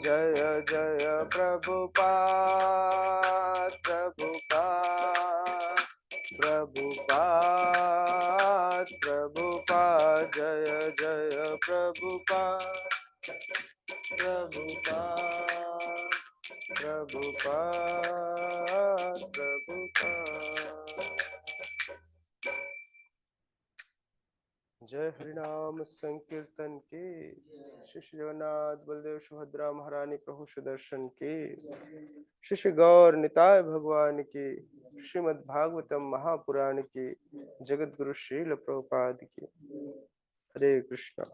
जय जय प्रभुपाद प्रभुपाद प्रभुपाद प्रभुपाद जय जय प्रभुपाद प्रभुपाद प्रभुपाद प्रभुपाद। जय हरिनाम संकीर्तन के शिष्य जगन्नाथ बलदेव सुभद्रा महारानी प्रभु सुदर्शन के शिष्य गौर निताय भगवान की श्रीमद् भागवतम महापुराण की जगत गुरु श्रील प्रभुपाद की। हरे कृष्णा।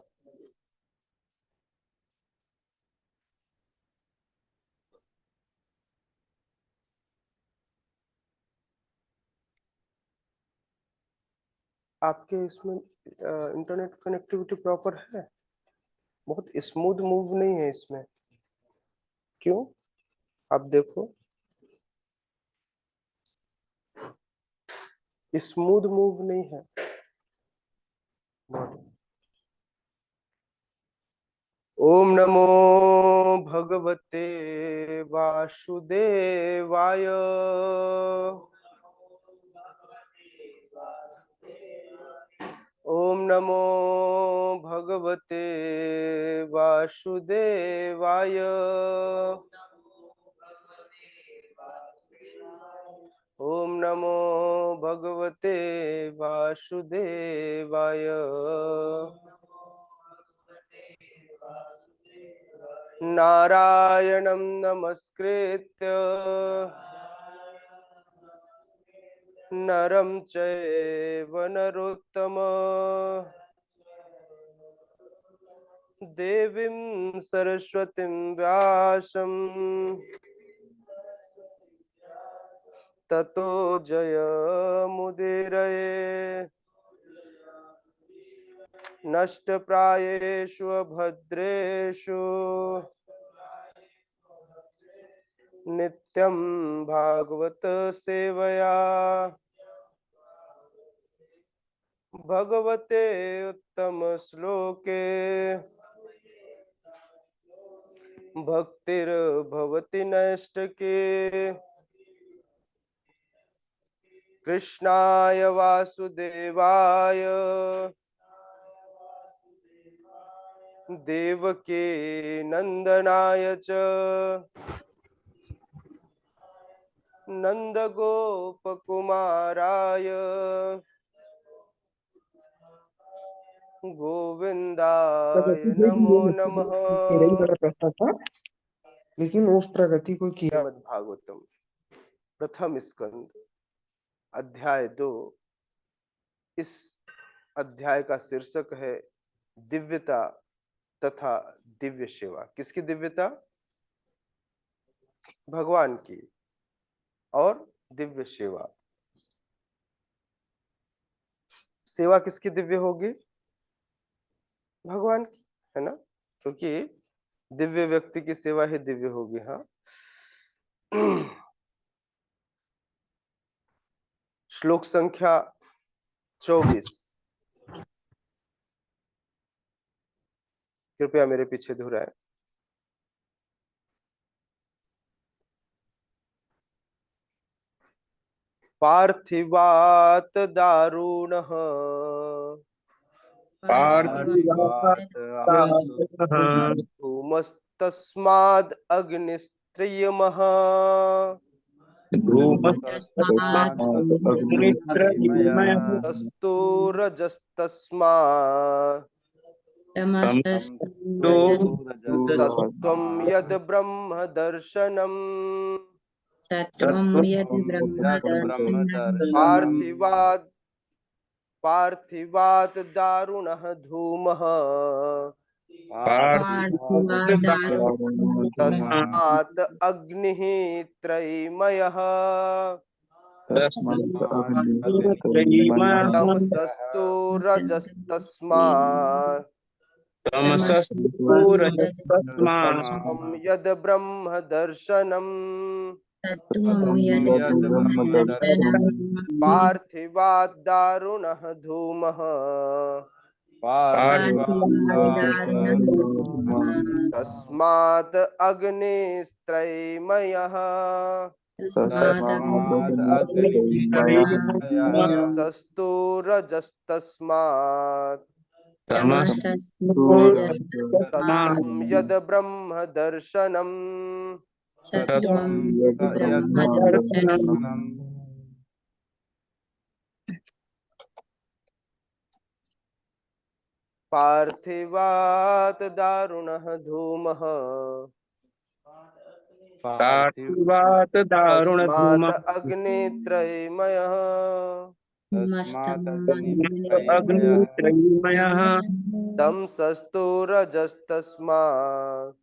आपके इसमें इंटरनेट कनेक्टिविटी प्रॉपर है? बहुत स्मूथ मूव नहीं है इसमें, क्यों? आप देखो, स्मूथ मूव नहीं है। ओम नमो भगवते वासुदेवाय। ओम नमो भगवते वासुदेवाय। ओम नमो भगवते वासुदेवाय। नारायणं नमस्कृत्य नरं चैव नरोत्तमं देवीं सरस्वतीं व्यासं ततो जयमुदीरये। नष्टप्रायेषु भद्रेषु नित्यं भागवत सेवया भगवते उत्तम श्लोके भक्तिर्भवति नैष्टिके। कृष्णाय वासुदेवाय देवकी नंदनाय च नंदगोपकुमाराय गोविंदाय प्रगति नमो देखिए नमः। मेरा ही बड़ा प्रश्न था, लेकिन उस प्रगति को किया। श्रीमद् भागवतम प्रथम स्कंद अध्याय 2। इस अध्याय का शीर्षक है दिव्यता तथा दिव्य सेवा। किसकी दिव्यता? भगवान की। और दिव्य सेवा, सेवा किसकी दिव्य होगी? भगवान की, है ना? क्योंकि दिव्य व्यक्ति की सेवा ही दिव्य होगी। हाँ। श्लोक संख्या 24 कृपया मेरे पीछे दोहराएं। पार्थिवात दारुणः धूमस्तस्माद् अग्निस्त्रियमः तस्तु रजस्तस्मात् सत्त्वं यद् ब्रह्म दर्शनम्। पार्थिवात् दारुणः धूमः तस्मात् अग्निः त्रयीमयः तमसस्तु रजस्तस्मात् सत्त्वं यद् ब्रह्म दर्शनम्। पार्थिवात् दारुणः धूमः तस्मात् अग्निस्त्रयमयः सस्तु रजस्तस्मात् तत्त्वं यद् ब्रह्म दर्शनम् पार्थिवात् दारुणः धूमः पार्थिवात् दारुणधूमः तस्मात् अग्नित्रयमयः अग्नित्रयीमयः तमसस्तु रजस्तस्मात्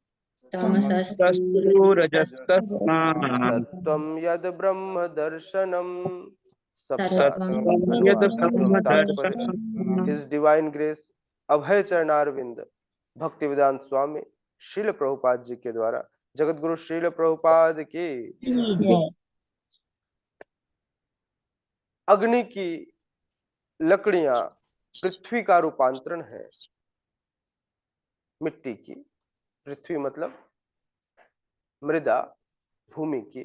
तस्थूरजस्तस्मात् तत्त्वं यद् ब्रह्म दर्शनम्। सबका सत्त्वं यद् अनुवाद एवं तात्पर्य। ब्रह्मदर्शनम्। हिज डिवाइन ग्रेस अभय चरणारविंद भक्ति वेदांत स्वामी श्रील प्रभुपाद जी के द्वारा जगत गुरु श्रील प्रभुपाद की अग्नि की लकड़ियां पृथ्वी का रूपांतरण है। मिट्टी की, पृथ्वी मतलब मृदा, भूमि की,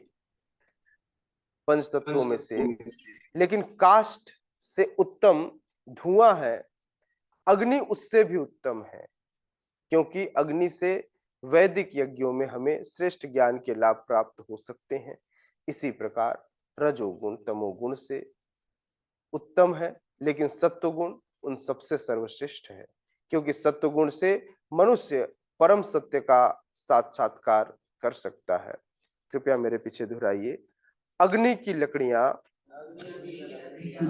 पंच तत्वों में से, लेकिन काष्ठ से उत्तम धुआं है। अग्नि उससे भी उत्तम है, क्योंकि अग्नि से वैदिक यज्ञों में हमें श्रेष्ठ ज्ञान के लाभ प्राप्त हो सकते हैं। इसी प्रकार रजोगुण तमोगुण से उत्तम है, लेकिन सत्वगुण उन सबसे सर्वश्रेष्ठ है, क्योंकि सत्वगुण से मनुष्य परम सत्य का साक्षात्कार कर सकता है। कृपया मेरे पीछे दोहराइए। अग्नि की लकड़ियां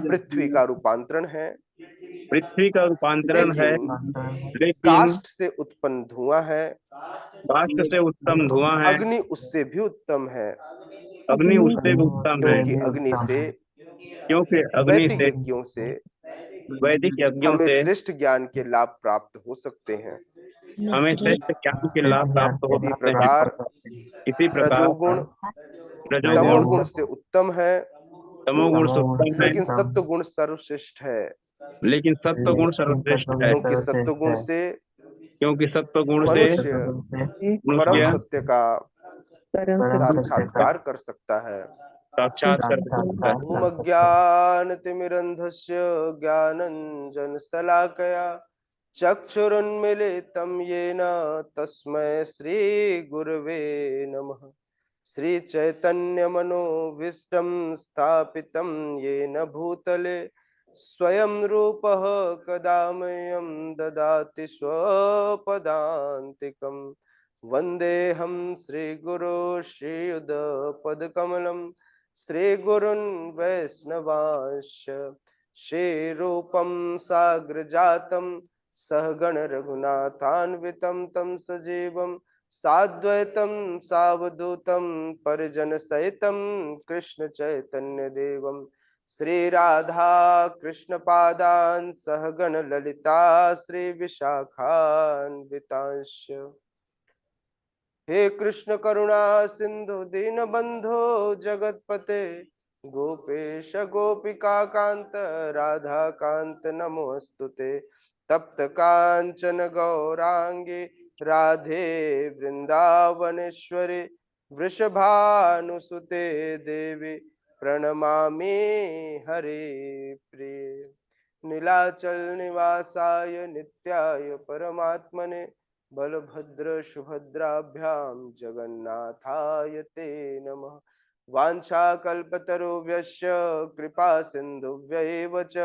पृथ्वी का रूपांतरण है, पृथ्वी का रूपांतरण है, लेकिन काष्ठ से उत्पन्न धुआं है। काष्ठ से उत्तम धुआं है, अग्नि उससे भी उत्तम है, अग्नि उससे भी उत्तम है, क्योंकि अग्नि से वैदिक यज्ञों से यज्ञों हमें से श्रेष्ठ ज्ञान के लाभ प्राप्त हो सकते हैं। हमें श्रेष्ठ ज्ञान के लाभ प्राप्त हो इसी सकते हैं। प्रकार इसी प्रकार रजोगुण रजोगुण तमोगुण से उत्तम है, तमोगुण से उत्तम है, लेकिन सत्वगुण सर्वश्रेष्ठ है, लेकिन सत्वगुण सर्वश्रेष्ठ है, क्योंकि सत्वगुण से क्योंकि सत्वगुण से मनुष्य परम मनुष्य सत्य का साक्षात्कार कर सकता है। साक्षात्कार करता है। ओम अज्ञानतिमिरन्धस्य ज्ञानञ्जनशलाकया चक्षुरुन्मीलितं येन तस्मै श्रीगुरवे नमः। श्रीचैतन्यमनोभीष्टं स्थापितं येन भूतले स्वयं रूपः कदा मह्यं ददाति स्वपदान्तिकम्। वन्देऽहं श्रीगुरो श्रीयुतपदकमलं श्रीगुरुन् वैष्णवांश्च। श्रीरूपं साग्रजातं सहगण रघुनाथान्वितं तं सजीवं साद्वैतं सावधूतं परिजनसहितं कृष्ण चैतन्य देवं श्री राधा कृष्ण पादान् सहगण ललिता श्री विशाखान्वितांश्च। हे कृष्ण करुणा सिंधु दीनबंधो जगतपते गोपेश गोपिका कांत राधा कांत नमोस्तुते। तप्त कांचन गौरांगे राधे वृंदावनेश्वरी वृषभानुसुते देवी प्रणमामि हरे प्रिय। नीलाचल निवासाय नित्याय परमात्मने बलभद्र सुभद्राभ्यां जगन्नाथाय ते नमः। वाञ्छाकल्पतरुभ्यश्च कृपा सिन्धुभ्यैव च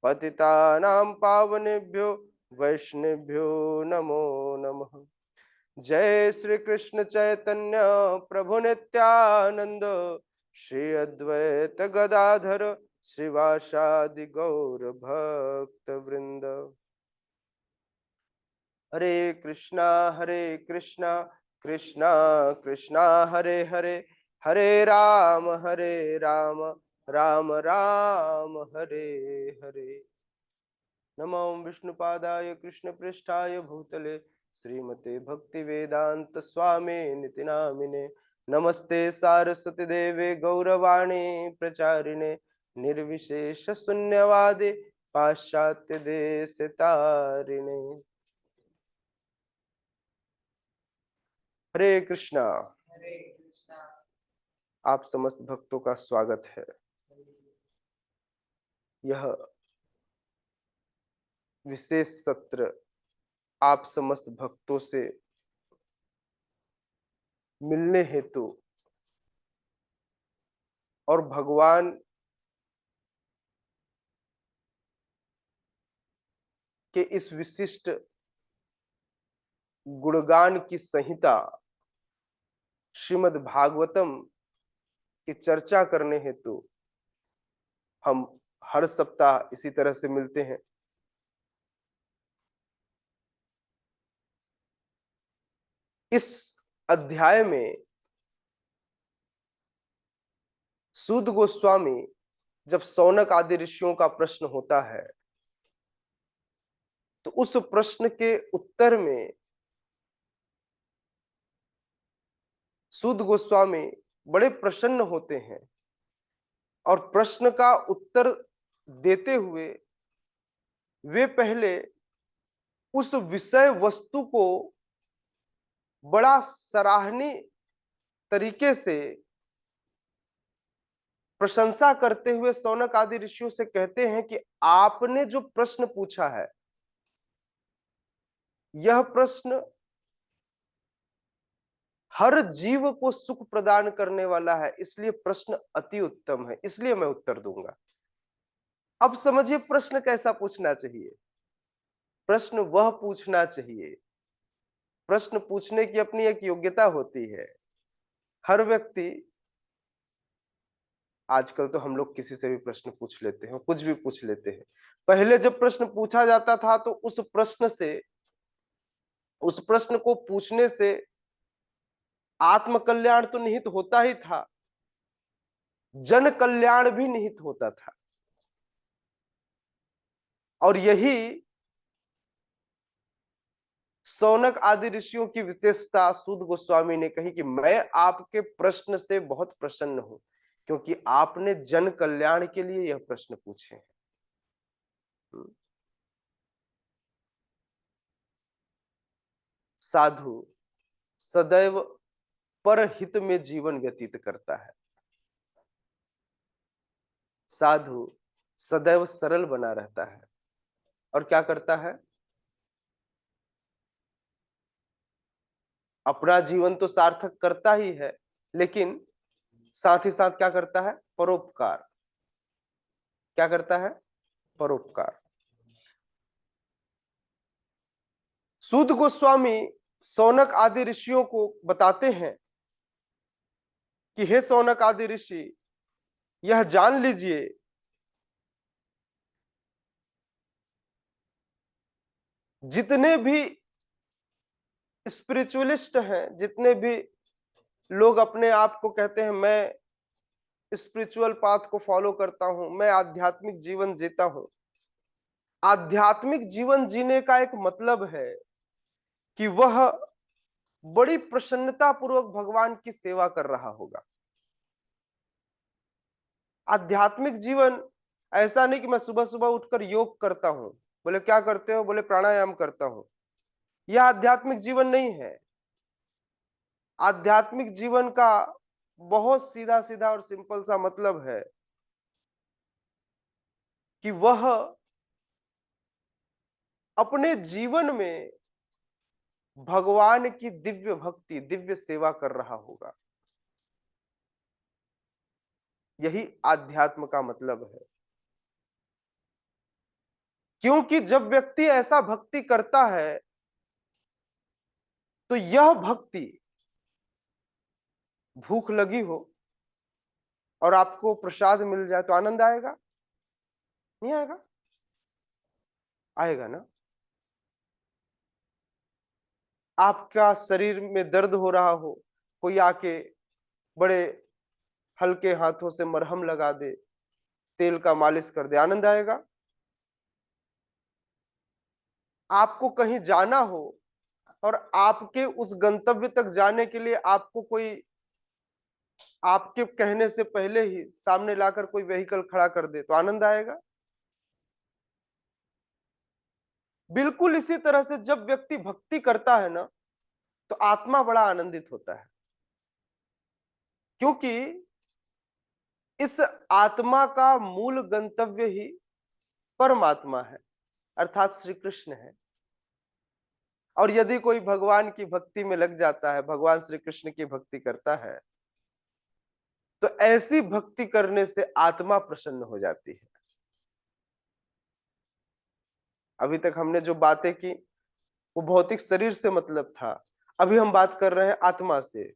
पतितानां पावनेभ्यो वैष्णवेभ्यो नमो नमः। जय श्री कृष्ण चैतन्य प्रभु नित्यानंद श्री अद्वैत गदाधर श्रीवासादि गौर भक्त वृंद। हरे कृष्णा कृष्णा कृष्णा हरे हरे, हरे राम राम राम हरे हरे। नमो विष्णुपादाय कृष्ण पृष्ठाय भूतले श्रीमते भक्ति वेदांत स्वामी निति नामिने। नमस्ते सारस्वती देवे गौरवाणी प्रचारिणे निर्विशेष शून्यवादे पाश्चात्य देश तारिणे। हरे कृष्णा। आप समस्त भक्तों का स्वागत है। यह विशेष सत्र आप समस्त भक्तों से मिलने हेतु और भगवान के इस विशिष्ट गुणगान की संहिता श्रीमद् भागवतम की चर्चा करने हेतु हम हर सप्ताह इसी तरह से मिलते हैं। इस अध्याय में सूत गोस्वामी जब शौनक आदि ऋषियों का प्रश्न होता है तो उस प्रश्न के उत्तर में सूत गोस्वामी बड़े प्रसन्न होते हैं और प्रश्न का उत्तर देते हुए वे पहले उस विषय वस्तु को बड़ा सराहनीय तरीके से प्रशंसा करते हुए शौनक आदि ऋषियों से कहते हैं कि आपने जो प्रश्न पूछा है यह प्रश्न हर जीव को सुख प्रदान करने वाला है, इसलिए प्रश्न अति उत्तम है, इसलिए मैं उत्तर दूंगा। अब समझिए प्रश्न कैसा पूछना चाहिए। प्रश्न वह पूछना चाहिए, प्रश्न पूछने की अपनी एक योग्यता होती है। हर व्यक्ति, आजकल तो हम लोग किसी से भी प्रश्न पूछ लेते हैं, कुछ भी पूछ लेते हैं। पहले जब प्रश्न पूछा जाता था तो उस प्रश्न को पूछने से आत्म कल्याण तो निहित होता ही था, जन कल्याण भी निहित होता था। और यही शौनक आदि ऋषियों की विशेषता सूत गोस्वामी ने कही कि मैं आपके प्रश्न से बहुत प्रसन्न हूं क्योंकि आपने जन कल्याण के लिए यह प्रश्न पूछे हैं। साधु सदैव परहित में जीवन व्यतीत करता है। साधु सदैव सरल बना रहता है और क्या करता है, अपना जीवन तो सार्थक करता ही है लेकिन साथ ही साथ क्या करता है, परोपकार। क्या करता है, परोपकार। सूत गोस्वामी शौनक आदि ऋषियों को बताते हैं कि हे शौनक आदि ऋषि, यह जान लीजिए जितने भी स्पिरिचुअलिस्ट हैं, जितने भी लोग अपने आप को कहते हैं मैं स्पिरिचुअल पाथ को फॉलो करता हूं, मैं आध्यात्मिक जीवन जीता हूं, आध्यात्मिक जीवन जीने का एक मतलब है कि वह बड़ी प्रसन्नता पूर्वक भगवान की सेवा कर रहा होगा। आध्यात्मिक जीवन ऐसा नहीं कि मैं सुबह सुबह उठकर योग करता हूं, बोले क्या करते हो, बोले प्राणायाम करता हूं। यह आध्यात्मिक जीवन नहीं है। आध्यात्मिक जीवन का बहुत सीधा सीधा और सिंपल सा मतलब है कि वह अपने जीवन में भगवान की दिव्य भक्ति, दिव्य सेवा कर रहा होगा। यही आध्यात्म का मतलब है। क्योंकि जब व्यक्ति ऐसा भक्ति करता है तो यह भक्ति, भूख लगी हो और आपको प्रसाद मिल जाए तो आनंद आएगा, नहीं आएगा? आएगा ना। आपका शरीर में दर्द हो रहा हो, कोई आके बड़े हल्के हाथों से मरहम लगा दे, तेल का मालिश कर दे, आनंद आएगा? आपको कहीं जाना हो और आपके उस गंतव्य तक जाने के लिए आपको कोई आपके कहने से पहले ही सामने लाकर कोई व्हीकल खड़ा कर दे तो आनंद आएगा? बिल्कुल इसी तरह से जब व्यक्ति भक्ति करता है ना, तो आत्मा बड़ा आनंदित होता है, क्योंकि इस आत्मा का मूल गंतव्य ही परमात्मा है, अर्थात श्री कृष्ण है। और यदि कोई भगवान की भक्ति में लग जाता है, भगवान श्री कृष्ण की भक्ति करता है, तो ऐसी भक्ति करने से आत्मा प्रसन्न हो जाती है। अभी तक हमने जो बातें की वो भौतिक शरीर से मतलब था, अभी हम बात कर रहे हैं आत्मा से।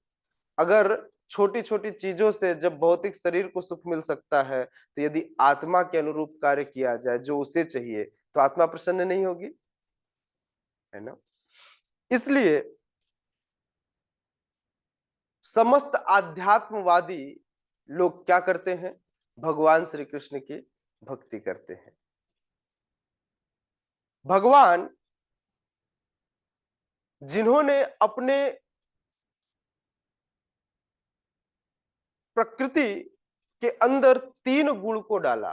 अगर छोटी छोटी चीजों से जब भौतिक शरीर को सुख मिल सकता है, तो यदि आत्मा के अनुरूप कार्य किया जाए जो उसे चाहिए, तो आत्मा प्रसन्न नहीं होगी, है ना। इसलिए समस्त आध्यात्मवादी लोग क्या करते हैं? भगवान श्री कृष्ण की भक्ति करते हैं। भगवान जिन्होंने अपने प्रकृति के अंदर 3 गुण को डाला,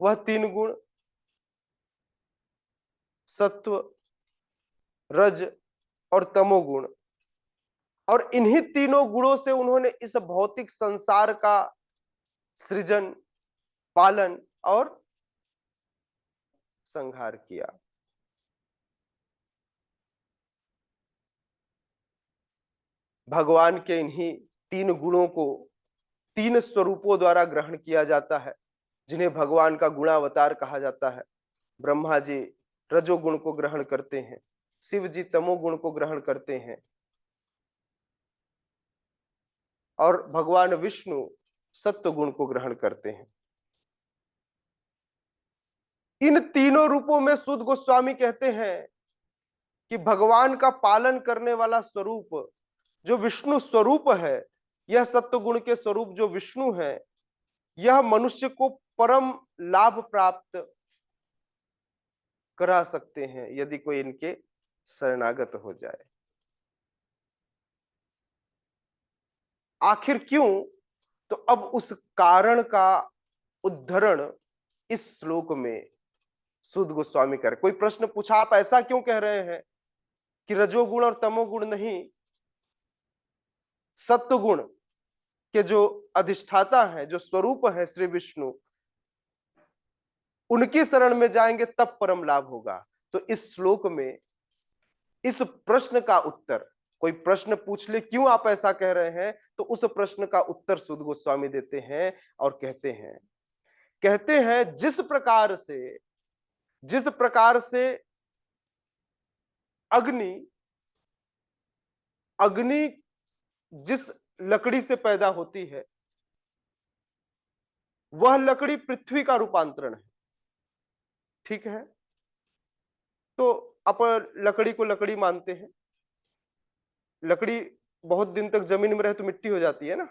वह 3 गुण सत्व, रज और तमोगुण, और इन्हीं तीनों गुणों से उन्होंने इस भौतिक संसार का सृजन, पालन और संहार किया। भगवान के इन्हीं 3 गुणों को 3 स्वरूपों द्वारा ग्रहण किया जाता है, जिन्हें भगवान का गुणावतार कहा जाता है। ब्रह्मा जी रजोगुण को ग्रहण करते हैं, शिव जी तमोगुण को ग्रहण करते हैं, और भगवान विष्णु सत्व गुण को ग्रहण करते हैं। इन तीनों रूपों में सुध गोस्वामी कहते हैं कि भगवान का पालन करने वाला स्वरूप जो विष्णु स्वरूप है, यह सत्व गुण के स्वरूप जो विष्णु है, यह मनुष्य को परम लाभ प्राप्त करा सकते हैं यदि कोई इनके शरणागत हो जाए। आखिर क्यों? तो अब उस कारण का उद्धरण इस श्लोक में सुध गोस्वामी कर। कोई प्रश्न पूछा, आप ऐसा क्यों कह रहे हैं कि रजोगुण और तमोगुण नहीं, सत्व गुण के जो अधिष्ठाता हैं, जो स्वरूप है श्री विष्णु, उनकी शरण में जाएंगे तब परम लाभ होगा। तो इस श्लोक में इस प्रश्न का उत्तर, कोई प्रश्न पूछ ले क्यों आप ऐसा कह रहे हैं, तो उस प्रश्न का उत्तर सुध गोस्वामी देते हैं और कहते हैं जिस प्रकार से अग्नि जिस लकड़ी से पैदा होती है, वह लकड़ी पृथ्वी का रूपांतरण है, ठीक है। तो अपन लकड़ी को लकड़ी मानते हैं, लकड़ी बहुत दिन तक जमीन में रहे तो मिट्टी हो जाती है ना,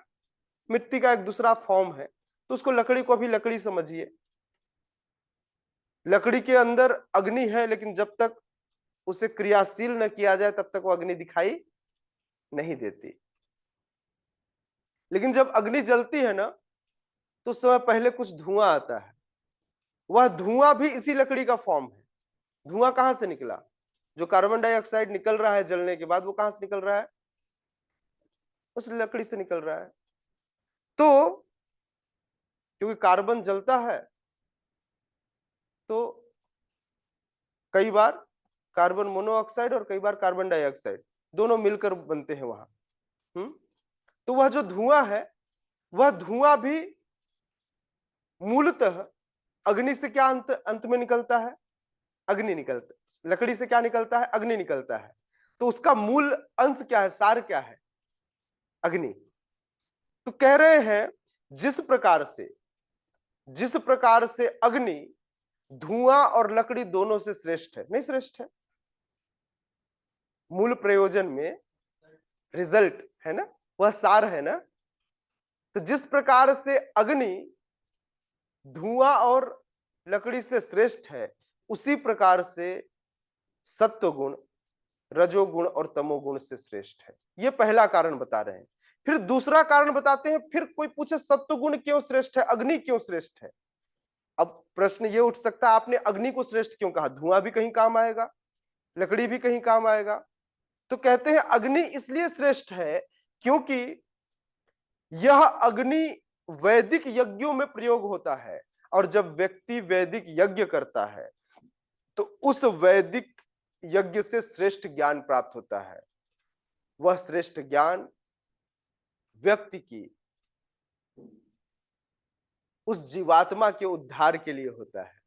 मिट्टी का एक दूसरा फॉर्म है, तो उसको लकड़ी को अभी लकड़ी समझिए। लकड़ी के अंदर अग्नि है, लेकिन जब तक उसे क्रियाशील न किया जाए तब तक वो अग्नि दिखाई नहीं देती। लेकिन जब अग्नि जलती है ना, तो उस समय पहले कुछ धुआं आता है, वह धुआं भी इसी लकड़ी का फॉर्म है। धुआं कहां से निकला? जो कार्बन डाइऑक्साइड निकल रहा है जलने के बाद, वो कहां से निकल रहा है? उस लकड़ी से निकल रहा है। तो क्योंकि कार्बन जलता है, तो कई बार कार्बन मोनोऑक्साइड और कई बार कार्बन डाइऑक्साइड दोनों मिलकर बनते हैं वहां। तो वह जो धुआं है, वह धुआं भी मूलतः अग्नि से क्या अंत में निकलता है? अग्नि निकलता है। लकड़ी से क्या निकलता है? अग्नि निकलता है। तो उसका मूल अंश क्या है, सार क्या है? अग्नि। तो कह रहे हैं जिस प्रकार से अग्नि धुआं और लकड़ी दोनों से श्रेष्ठ है, नहीं श्रेष्ठ है, मूल प्रयोजन में रिजल्ट है ना, वह सार है ना। तो जिस प्रकार से अग्नि धुआं और लकड़ी से श्रेष्ठ है, उसी प्रकार से सत्व गुण रजोगुण और तमोगुण से श्रेष्ठ है। यह पहला कारण बता रहे हैं। फिर दूसरा कारण बताते हैं। फिर कोई पूछे सत्व गुण क्यों श्रेष्ठ है, अग्नि क्यों श्रेष्ठ है? अब प्रश्न ये उठ सकता है, आपने अग्नि को श्रेष्ठ क्यों कहा? धुआं भी कहीं काम आएगा, लकड़ी भी कहीं काम आएगा। तो कहते हैं अग्नि इसलिए श्रेष्ठ है क्योंकि यह अग्नि वैदिक यज्ञों में प्रयोग होता है, और जब व्यक्ति वैदिक यज्ञ करता है तो उस वैदिक यज्ञ से श्रेष्ठ ज्ञान प्राप्त होता है। वह श्रेष्ठ ज्ञान व्यक्ति की उस जीवात्मा के उद्धार के लिए होता है।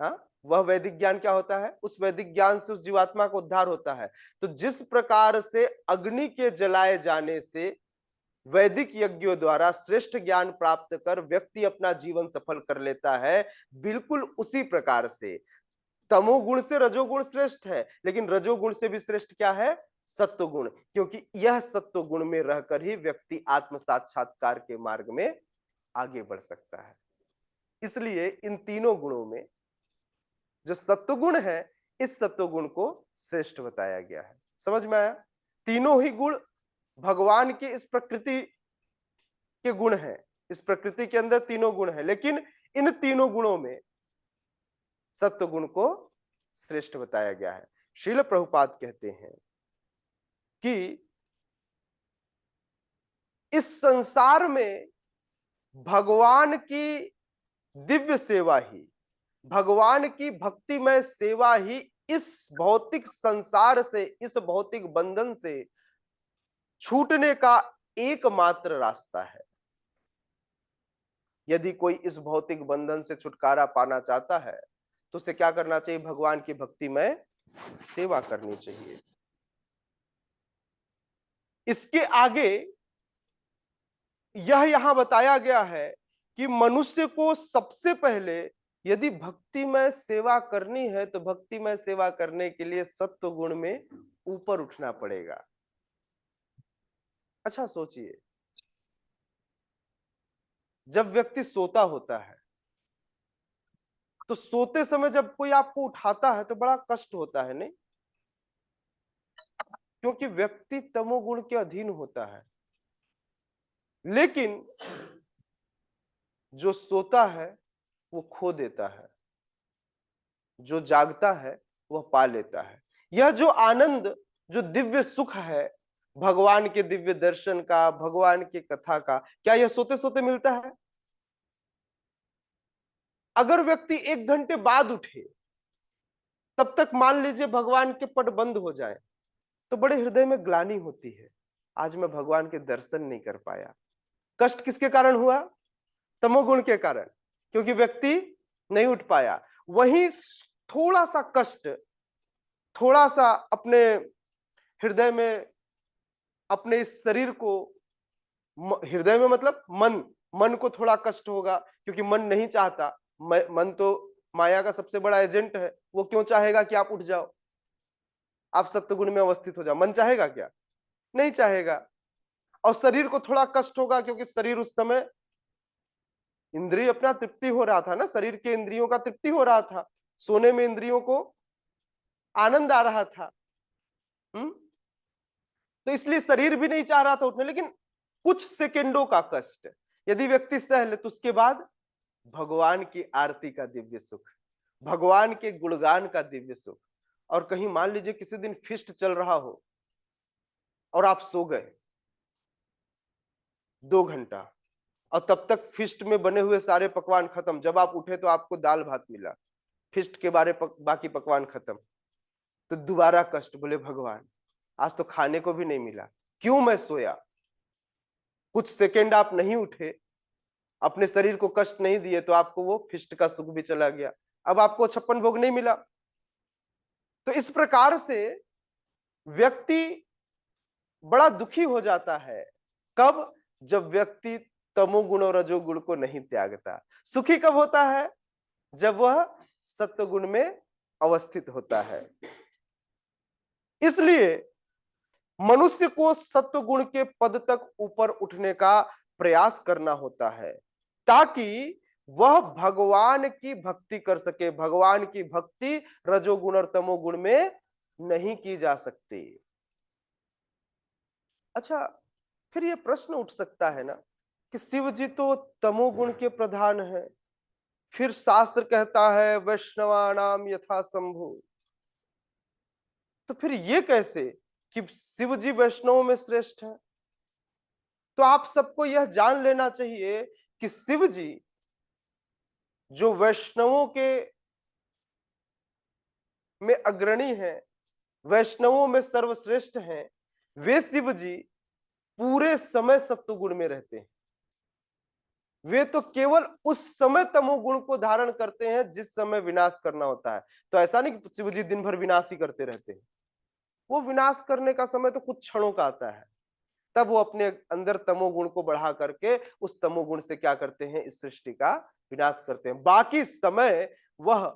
हाँ, वह वैदिक ज्ञान क्या होता है? उस वैदिक ज्ञान से उस जीवात्मा का उद्धार होता है। तो जिस प्रकार से अग्नि के जलाए जाने से वैदिक यज्ञों द्वारा श्रेष्ठ ज्ञान प्राप्त कर व्यक्ति अपना जीवन सफल कर लेता है, बिल्कुल उसी प्रकार से तमोगुण से रजोगुण श्रेष्ठ है, लेकिन रजोगुण से भी श्रेष्ठ क्या है? सत्वगुण, क्योंकि यह सत्वगुण में रहकर ही व्यक्ति आत्म साक्षात्कार के मार्ग में आगे बढ़ सकता है। इसलिए इन तीनों गुणों में जो सत्वगुण है, इस सत्वगुण को श्रेष्ठ बताया गया है। समझ में आया? तीनों ही गुण भगवान की इस प्रकृति के गुण हैं। इस प्रकृति के अंदर तीनों गुण हैं, लेकिन इन तीनों गुणों में सत्व गुण को श्रेष्ठ बताया गया है। श्रील प्रभुपाद कहते हैं कि इस संसार में भगवान की दिव्य सेवा ही, भगवान की भक्तिमय सेवा ही इस भौतिक संसार से, इस भौतिक बंधन से छूटने का एकमात्र रास्ता है। यदि कोई इस भौतिक बंधन से छुटकारा पाना चाहता है तो उसे क्या करना चाहिए? भगवान की भक्तिमय सेवा करनी चाहिए। इसके आगे यह यहां बताया गया है कि मनुष्य को सबसे पहले यदि भक्तिमय सेवा करनी है तो भक्तिमय सेवा करने के लिए सत्व गुण में ऊपर उठना पड़ेगा। अच्छा सोचिए, जब व्यक्ति सोता होता है तो सोते समय जब कोई आपको उठाता है तो बड़ा कष्ट होता है, नहीं? क्योंकि व्यक्ति तमोगुण के अधीन होता है। लेकिन जो सोता है वो खो देता है, जो जागता है वह पा लेता है। यह जो आनंद, जो दिव्य सुख है भगवान के दिव्य दर्शन का, भगवान की कथा का, क्या यह सोते सोते मिलता है? अगर व्यक्ति 1 घंटे बाद उठे, तब तक मान लीजिए भगवान के पट बंद हो जाए, तो बड़े हृदय में ग्लानि होती है, आज मैं भगवान के दर्शन नहीं कर पाया। कष्ट किसके कारण हुआ? तमोगुण के कारण, क्योंकि व्यक्ति नहीं उठ पाया। वहीं थोड़ा सा कष्ट, थोड़ा सा अपने हृदय में, अपने इस शरीर को, हृदय में मतलब मन को थोड़ा कष्ट होगा, क्योंकि मन नहीं चाहता। मन तो माया का सबसे बड़ा एजेंट है, वो क्यों चाहेगा कि आप उठ जाओ, आप सत्वगुण में अवस्थित हो जाओ? मन चाहेगा क्या? नहीं चाहेगा। और शरीर को थोड़ा कष्ट होगा, क्योंकि शरीर उस समय इंद्रिय अपना तृप्ति हो रहा था ना, शरीर के इंद्रियों का तृप्ति हो रहा था, सोने में इंद्रियों को आनंद आ रहा था। तो इसलिए शरीर भी नहीं चाह रहा था उठने। लेकिन कुछ सेकेंडों का कष्ट यदि व्यक्ति सह ले तो उसके बाद भगवान की आरती का दिव्य सुख, भगवान के गुणगान का दिव्य सुख। और कहीं मान लीजिए किसी दिन फिस्ट चल रहा हो और आप सो गए 2 घंटा, और तब तक फिस्ट में बने हुए सारे पकवान खत्म, जब आप उठे तो आपको दाल भात मिला, फिस्ट के बाकी पकवान खत्म, तो दोबारा कष्ट। बोले भगवान आज तो खाने को भी नहीं मिला, क्यों मैं सोया? कुछ सेकेंड आप नहीं उठे, अपने शरीर को कष्ट नहीं दिए, तो आपको वो फिस्ट का सुख भी चला गया, अब आपको 56 भोग नहीं मिला। तो इस प्रकार से व्यक्ति बड़ा दुखी हो जाता है। कब? जब व्यक्ति तमोगुण और रजोगुण को नहीं त्यागता। सुखी कब होता है? जब वह सत्वगुण में अवस्थित होता है। इसलिए मनुष्य को सत्वगुण के पद तक ऊपर उठने का प्रयास करना होता है, ताकि वह भगवान की भक्ति कर सके। भगवान की भक्ति रजोगुण और तमोगुण में नहीं की जा सकती। अच्छा, फिर यह प्रश्न उठ सकता है ना कि शिव जी तो तमोगुण के प्रधान है, फिर शास्त्र कहता है वैष्णवानाम यथा शंभु। तो फिर ये कैसे कि शिव जी वैष्णवों में श्रेष्ठ है? तो आप सबको यह जान लेना चाहिए कि शिव जी जो वैष्णवों के में अग्रणी हैं, वैष्णवों में सर्वश्रेष्ठ हैं, वे शिव जी पूरे समय सत्वगुण में रहते हैं। वे तो केवल उस समय तमोगुण को धारण करते हैं जिस समय विनाश करना होता है। तो ऐसा नहीं कि शिव जी दिन भर विनाश ही करते रहते हैं। वो विनाश करने का समय तो कुछ क्षणों का आता है, तब वो अपने अंदर तमोगुण को बढ़ा करके उस तमोगुण से क्या करते हैं, इस सृष्टि का विनाश करते हैं। बाकी समय वह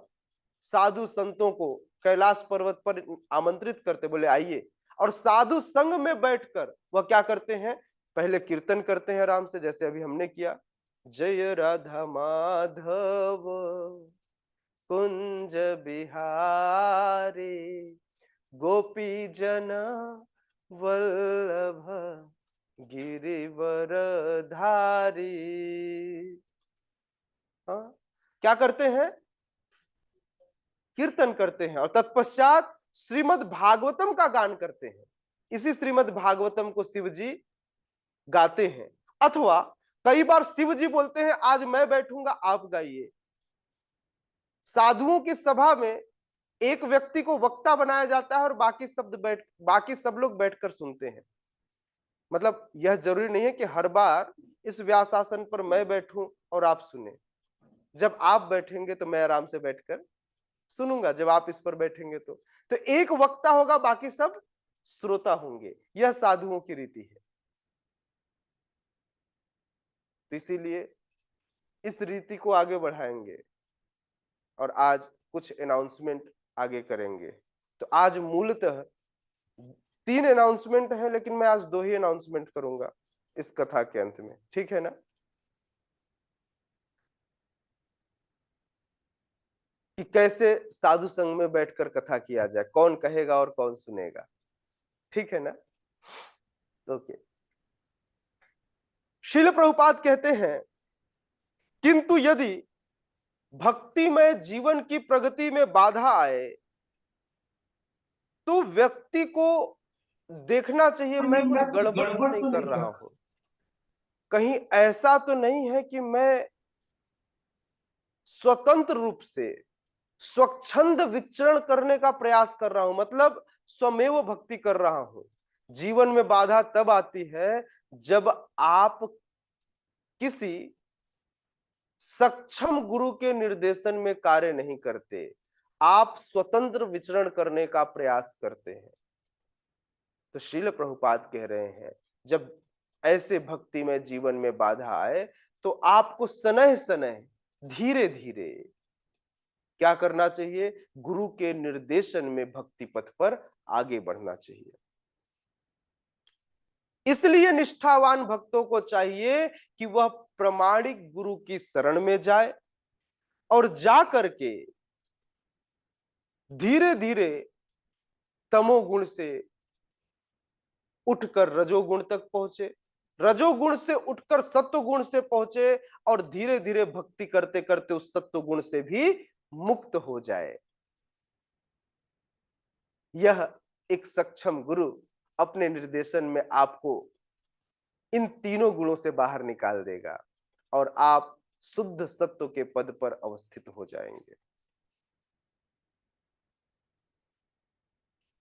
साधु संतों को कैलाश पर्वत पर आमंत्रित करते, बोले आइए, और साधु संग में बैठकर वह क्या करते हैं, पहले कीर्तन करते हैं आराम से, जैसे अभी हमने किया, जय राधा माधव कुंज बिहारी गोपी जन वल्लभ गिरिवर धारी। हाँ, क्या करते हैं, कीर्तन करते हैं, और तत्पश्चात श्रीमद् भागवतम का गान करते हैं। इसी श्रीमद् भागवतम को शिव जी गाते हैं, अथवा कई बार शिव जी बोलते हैं आज मैं बैठूंगा आप गाइए। साधुओं की सभा में एक व्यक्ति को वक्ता बनाया जाता है और बाकी सब लोग बैठकर सुनते हैं। मतलब यह जरूरी नहीं है कि हर बार इस व्यासासन पर मैं बैठूं और आप सुने। जब आप बैठेंगे तो मैं आराम से बैठकर सुनूंगा, जब आप इस पर बैठेंगे तो एक वक्ता होगा, बाकी सब श्रोता होंगे। यह साधुओं की रीति है। तो इसीलिए इस रीति को आगे बढ़ाएंगे और आज कुछ अनाउंसमेंट आगे करेंगे। तो आज मूलतः 3 अनाउंसमेंट है, लेकिन मैं आज 2 ही अनाउंसमेंट करूंगा इस कथा के अंत में, ठीक है ना। कि कैसे साधु संग में बैठकर कथा किया जाए, कौन कहेगा और कौन सुनेगा, ठीक है ना। ओके। श्रील प्रभुपाद कहते हैं, किंतु यदि भक्तिमय जीवन की प्रगति में बाधा आए तो व्यक्ति को देखना चाहिए मैं कुछ गड़बड़ तो नहीं कर रहा हूं, कहीं ऐसा तो नहीं है कि मैं स्वतंत्र रूप से स्वच्छंद विचरण करने का प्रयास कर रहा हूं, मतलब स्वमेव भक्ति कर रहा हूं। जीवन में बाधा तब आती है जब आप किसी सक्षम गुरु के निर्देशन में कार्य नहीं करते, आप स्वतंत्र विचरण करने का प्रयास करते हैं। तो श्रील प्रभुपाद कह रहे हैं, जब ऐसे भक्ति में जीवन में बाधा आए तो आपको सनह सनह धीरे धीरे क्या करना चाहिए, गुरु के निर्देशन में भक्ति पथ पर आगे बढ़ना चाहिए। इसलिए निष्ठावान भक्तों को चाहिए कि वह प्रामाणिक गुरु की शरण में जाए और जा करके धीरे धीरे तमोगुण से उठकर रजोगुण तक पहुंचे, रजोगुण से उठकर सत्वगुण से पहुंचे, और धीरे धीरे भक्ति करते करते उस सत्वगुण से भी मुक्त हो जाए। यह एक सक्षम गुरु अपने निर्देशन में आपको इन तीनों गुणों से बाहर निकाल देगा और आप शुद्ध सत्व के पद पर अवस्थित हो जाएंगे।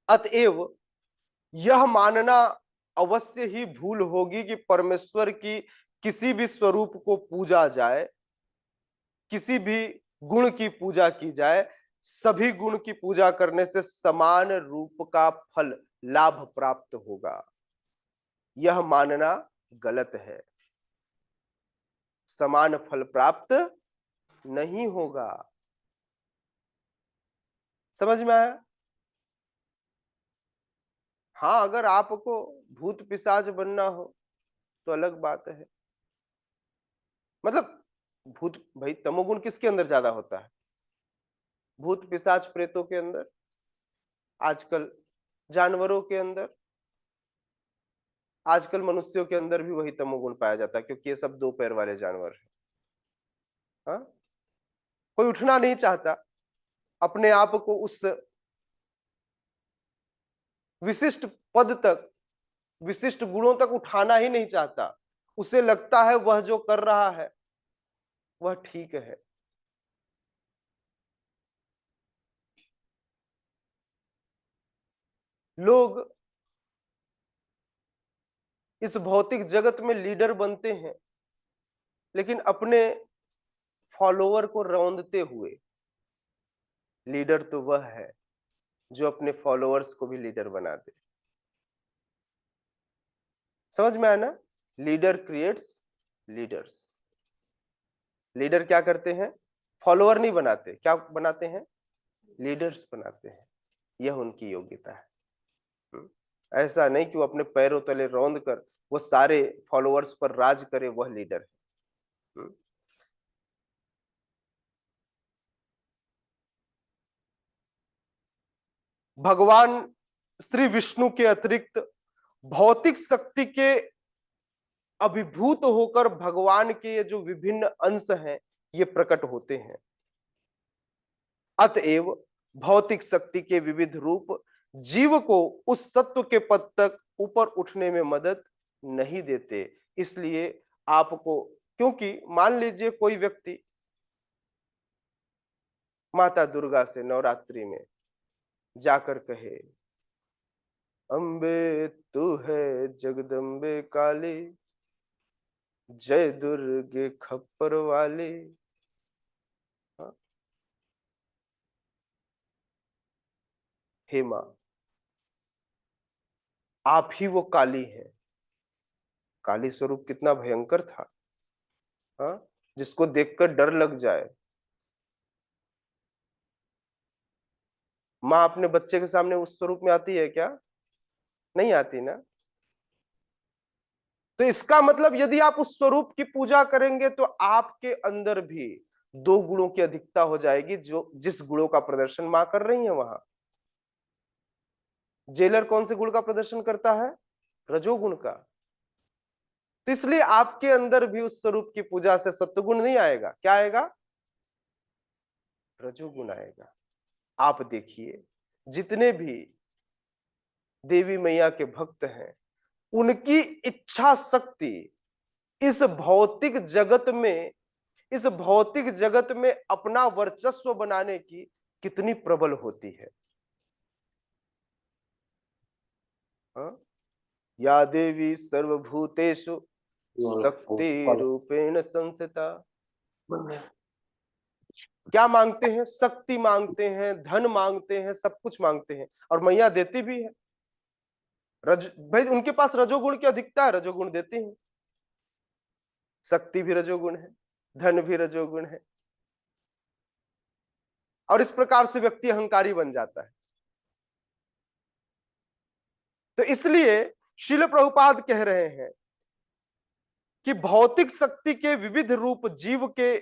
अतएव यह मानना अवश्य ही भूल होगी कि परमेश्वर की किसी भी स्वरूप को पूजा जाए, किसी भी गुण की पूजा की जाए, सभी गुण की पूजा करने से समान रूप का फल लाभ प्राप्त होगा, यह मानना गलत है। समान फल प्राप्त नहीं होगा। समझ में आया? हाँ, अगर आपको भूत पिशाच बनना हो तो अलग बात है। मतलब भूत, भाई तमोगुण किसके अंदर ज्यादा होता है? भूत पिशाच प्रेतों के अंदर, आजकल जानवरों के अंदर, आजकल मनुष्यों के अंदर भी वही तमोगुण पाया जाता है, क्योंकि ये सब 2 पैर वाले जानवर हैं। हाँ? कोई उठना नहीं चाहता, अपने आप को उस विशिष्ट पद तक, विशिष्ट गुणों तक उठाना ही नहीं चाहता। उसे लगता है वह जो कर रहा है वह ठीक है। लोग इस भौतिक जगत में लीडर बनते हैं, लेकिन अपने फॉलोवर को रौंदते हुए। लीडर तो वह है जो अपने फॉलोअर्स को भी लीडर बना दे। समझ में आया ना? Leader creates leaders. लीडर क्या करते हैं? फॉलोअर नहीं बनाते, क्या बनाते हैं? लीडर्स बनाते हैं। यह उनकी योग्यता है। ऐसा नहीं कि वो अपने पैरों तले रौंद कर वो सारे फॉलोअर्स पर राज करे, वह लीडर है। भगवान श्री विष्णु के अतिरिक्त भौतिक शक्ति के अभिभूत होकर भगवान के ये जो विभिन्न अंश हैं ये प्रकट होते हैं। अतएव भौतिक शक्ति के विविध रूप जीव को उस सत्व के पद तक ऊपर उठने में मदद नहीं देते। इसलिए आपको, क्योंकि मान लीजिए कोई व्यक्ति माता दुर्गा से नवरात्रि में जाकर कहे, अम्बे तू है जगदम्बे काली, जय दुर्गे खप्पर वाली। हे मां, आप ही वो काली हैं। काली स्वरूप कितना भयंकर था, हाँ, जिसको देखकर डर लग जाए। माँ अपने बच्चे के सामने उस स्वरूप में आती है क्या? नहीं आती ना। तो इसका मतलब यदि आप उस स्वरूप की पूजा करेंगे तो आपके अंदर भी दो गुणों की अधिकता हो जाएगी, जो जिस गुणों का प्रदर्शन मां कर रही है वहां। जेलर कौन से गुण का प्रदर्शन करता है? रजोगुण का। तो इसलिए आपके अंदर भी उस स्वरूप की पूजा से सत्वगुण नहीं आएगा। क्या आएगा? रजोगुण आएगा। आप देखिए, जितने भी देवी मैया के भक्त हैं, उनकी इच्छा शक्ति इस भौतिक जगत में, इस भौतिक जगत में अपना वर्चस्व बनाने की कितनी प्रबल होती है। हाँ? या देवी सर्वभूतेषु शक्ति रूपेण संस्थिता। क्या मांगते हैं? शक्ति मांगते हैं, धन मांगते हैं, सब कुछ मांगते हैं, और मैया देती भी है। भाई उनके पास रजोगुण की अधिकता है, रजोगुण देती हैं। शक्ति भी रजोगुण है, धन भी रजोगुण है, और इस प्रकार से व्यक्ति अहंकारी बन जाता है। तो इसलिए श्रील प्रभुपाद कह रहे हैं कि भौतिक शक्ति के विविध रूप जीव के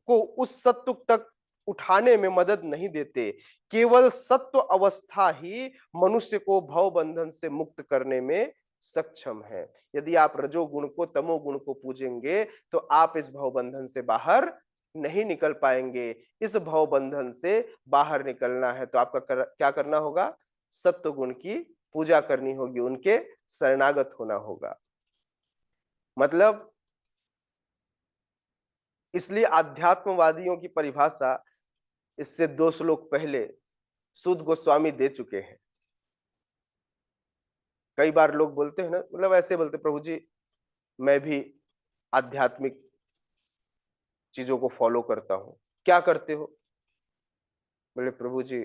को उस सत्व तक उठाने में मदद नहीं देते। केवल सत्व अवस्था ही मनुष्य को भव बंधन से मुक्त करने में सक्षम है। यदि आप रजोगुण को, तमोगुण को पूजेंगे तो आप इस भव बंधन से बाहर नहीं निकल पाएंगे। इस भव बंधन से बाहर निकलना है तो आपका क्या करना होगा? सत्व गुण की पूजा करनी होगी, उनके शरणागत होना होगा। मतलब इसलिए आध्यात्मवादियों की परिभाषा इससे 2 श्लोक पहले सूत गोस्वामी दे चुके हैं। कई बार लोग बोलते हैं ना, मतलब ऐसे बोलते, प्रभु जी मैं भी आध्यात्मिक चीजों को फॉलो करता हूं। क्या करते हो? बोले प्रभु जी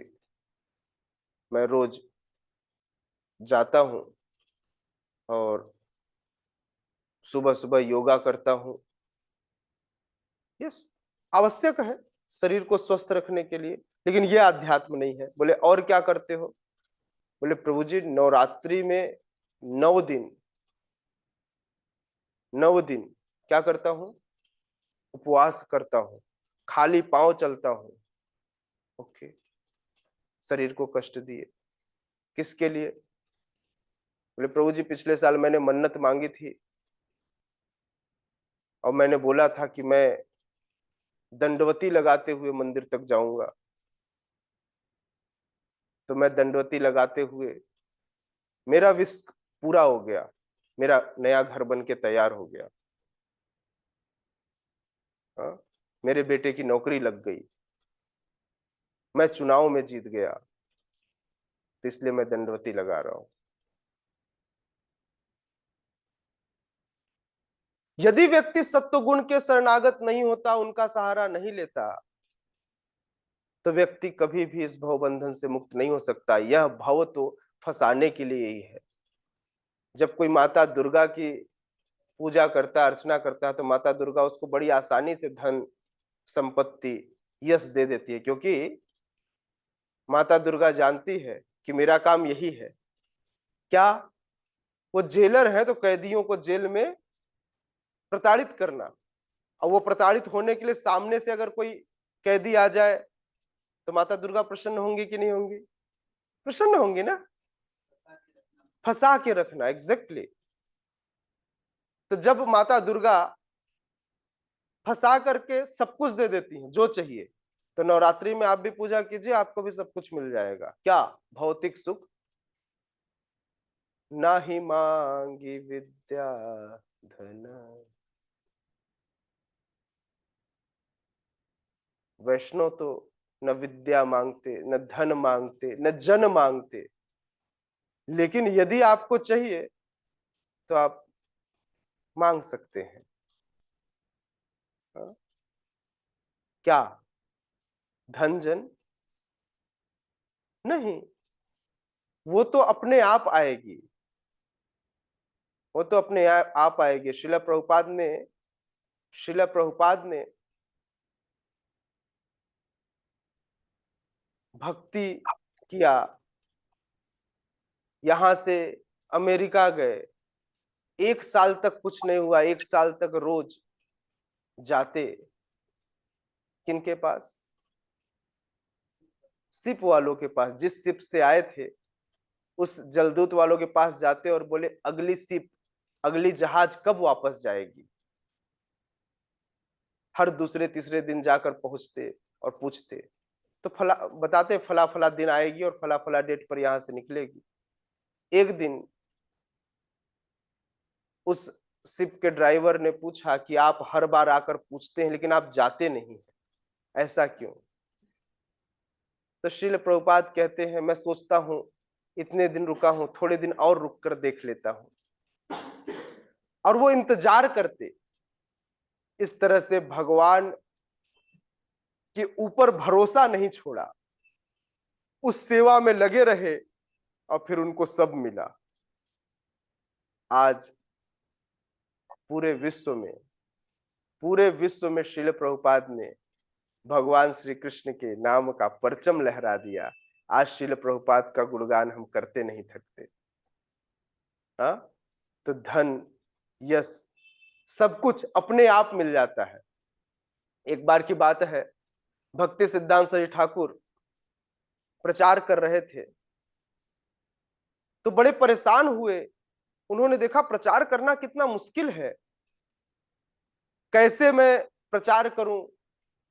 मैं रोज जाता हूं और सुबह सुबह योगा करता हूं। यस, आवश्यक है शरीर को स्वस्थ रखने के लिए, लेकिन यह अध्यात्म नहीं है। बोले और क्या करते हो? बोले प्रभु जी नवरात्रि में 9 दिन, 9 दिन क्या करता हूं? उपवास करता हूं, खाली पांव चलता हूं। ओके, शरीर को कष्ट दिए, किसके लिए? बोले प्रभु जी पिछले साल मैंने मन्नत मांगी थी और मैंने बोला था कि मैं दंडवती लगाते हुए मंदिर तक जाऊंगा, तो मैं दंडवती लगाते हुए मेरा विश पूरा हो गया, मेरा नया घर बन के तैयार हो गया। हाँ? मेरे बेटे की नौकरी लग गई, मैं चुनाव में जीत गया, तो इसलिए मैं दंडवती लगा रहा हूं। यदि व्यक्ति सत्वगुण के शरणागत नहीं होता, उनका सहारा नहीं लेता, तो व्यक्ति कभी भी इस भव बंधन से मुक्त नहीं हो सकता। यह भव तो फंसाने के लिए ही है। जब कोई माता दुर्गा की पूजा करता, अर्चना करता है, तो माता दुर्गा उसको बड़ी आसानी से धन, संपत्ति, यश दे देती है, क्योंकि माता दुर्गा जानती है कि मेरा काम यही है। क्या? वो जेलर है तो कैदियों को जेल में प्रताड़ित करना, और वो प्रताड़ित होने के लिए सामने से अगर कोई कैदी आ जाए तो माता दुर्गा प्रसन्न होंगी कि नहीं होंगी? प्रसन्न होंगी ना। फंसा के रखना, एग्जैक्टली। तो जब माता दुर्गा फंसा करके सब कुछ दे देती हैं जो चाहिए, तो नवरात्रि में आप भी पूजा कीजिए, आपको भी सब कुछ मिल जाएगा। क्या? भौतिक सुख। ना ही मांगी विद्या धन, वैष्णव तो न विद्या मांगते, न धन मांगते, न जन मांगते, लेकिन यदि आपको चाहिए तो आप मांग सकते हैं। हाँ? क्या? धन जन नहीं, वो तो अपने आप आएगी, वो तो अपने आप आएगी। शिला प्रभुपाद ने भक्ति किया, यहां से अमेरिका गए, 1 साल तक कुछ नहीं हुआ, 1 साल तक रोज जाते। किनके पास? शिप वालों के पास। जिस शिप से आए थे उस जलदूत वालों के पास जाते और बोले अगली शिप, अगली जहाज कब वापस जाएगी। हर दूसरे तीसरे दिन जाकर पहुंचते और पूछते, तो फला बताते फला फला दिन आएगी और फला फला डेट पर यहां से निकलेगी। एक दिन उस शिप के ड्राइवर ने पूछा कि आप हर बार आकर पूछते हैं लेकिन आप जाते नहीं हैं, ऐसा क्यों? तो श्रील प्रभुपाद कहते हैं, मैं सोचता हूं इतने दिन रुका हूं, थोड़े दिन और रुक कर देख लेता हूं। और वो इंतजार करते, इस तरह से भगवान के ऊपर भरोसा नहीं छोड़ा, उस सेवा में लगे रहे और फिर उनको सब मिला। आज पूरे विश्व में श्रील प्रभुपाद ने भगवान श्री कृष्ण के नाम का परचम लहरा दिया। आज श्रील प्रभुपाद का गुणगान हम करते नहीं थकते। हाँ? तो धन, यश, सब कुछ अपने आप मिल जाता है। एक बार की बात है, भक्ति सिद्धांत सरस्वती ठाकुर प्रचार कर रहे थे, तो बड़े परेशान हुए। उन्होंने देखा प्रचार करना कितना मुश्किल है, कैसे मैं प्रचार करूं?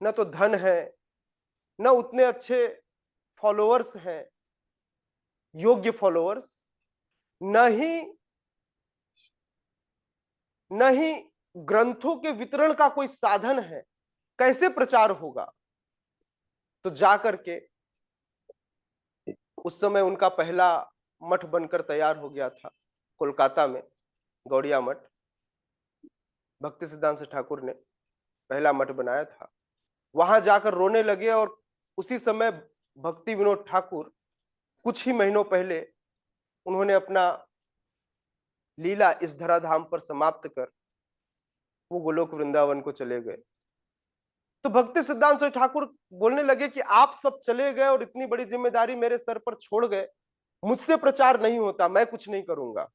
न तो धन है, न उतने अच्छे फॉलोअर्स हैं, योग्य फॉलोअर्स, न ही ग्रंथों के वितरण का कोई साधन है, कैसे प्रचार होगा? तो जाकर के उस समय उनका पहला मठ बनकर तैयार हो गया था कोलकाता में, गौड़िया मठ। भक्ति सिद्धांत ठाकुर ने पहला मठ बनाया था। वहां जाकर रोने लगे, और उसी समय भक्ति विनोद ठाकुर कुछ ही महीनों पहले उन्होंने अपना लीला इस धराधाम पर समाप्त कर वो गोलोक वृंदावन को चले गए। तो भक्ति सिद्धांत ठाकुर बोलने लगे कि आप सब चले गए और इतनी बड़ी जिम्मेदारी मेरे सर पर छोड़ गए, मुझसे प्रचार नहीं होता, मैं कुछ नहीं करूंगा,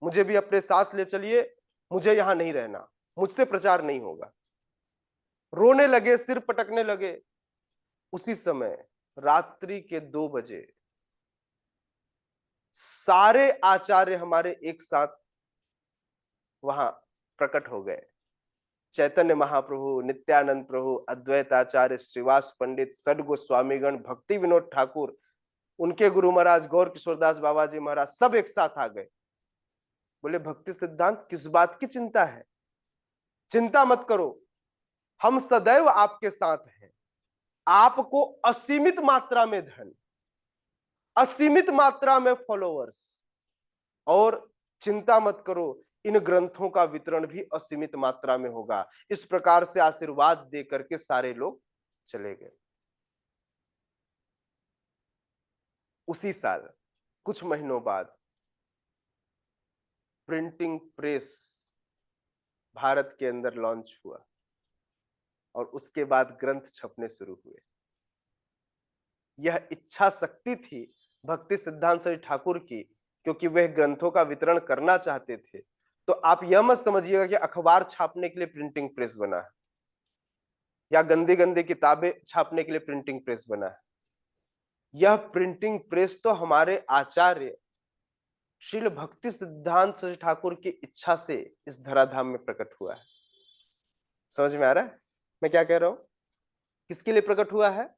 मुझे भी अपने साथ ले चलिए, मुझे यहां नहीं रहना, मुझसे प्रचार नहीं होगा। रोने लगे, सिर पटकने लगे। उसी समय रात्रि के 2 बजे सारे आचार्य हमारे एक साथ वहां प्रकट हो गए, चैतन्य महाप्रभु, नित्यानंद प्रभु, अद्वैताचार्य, श्रीवास पंडित, सड गोस्वामीगण, भक्ति विनोद ठाकुर, उनके गुरु महाराज गौर किशोरदास बाबा जी महाराज सब एक साथ आ गए। बोले भक्ति सिद्धांत किस बात की चिंता है, चिंता मत करो, हम सदैव आपके साथ हैं। आपको असीमित मात्रा में धन, असीमित मात्रा में फॉलोअर्स, और चिंता मत करो, इन ग्रंथों का वितरण भी असीमित मात्रा में होगा। इस प्रकार से आशीर्वाद दे करके सारे लोग चले गए। उसी साल कुछ महीनों बाद प्रिंटिंग प्रेस भारत के अंदर लॉन्च हुआ और उसके बाद ग्रंथ छपने शुरू हुए। यह इच्छा शक्ति थी भक्ति सिद्धांत सरस्वती ठाकुर की, क्योंकि वह ग्रंथों का वितरण करना चाहते थे। तो आप यह मत समझिएगा कि अखबार छापने के लिए प्रिंटिंग प्रेस बना है या गंदी गंदी किताबें छापने के लिए प्रिंटिंग प्रेस बना है। यह प्रिंटिंग प्रेस तो हमारे आचार्य श्रील भक्ति सिद्धांत सरस्वती ठाकुर की इच्छा से इस धराधाम में प्रकट हुआ है। समझ में आ रहा है मैं क्या कह रहा हूं? किसके लिए प्रकट हुआ है?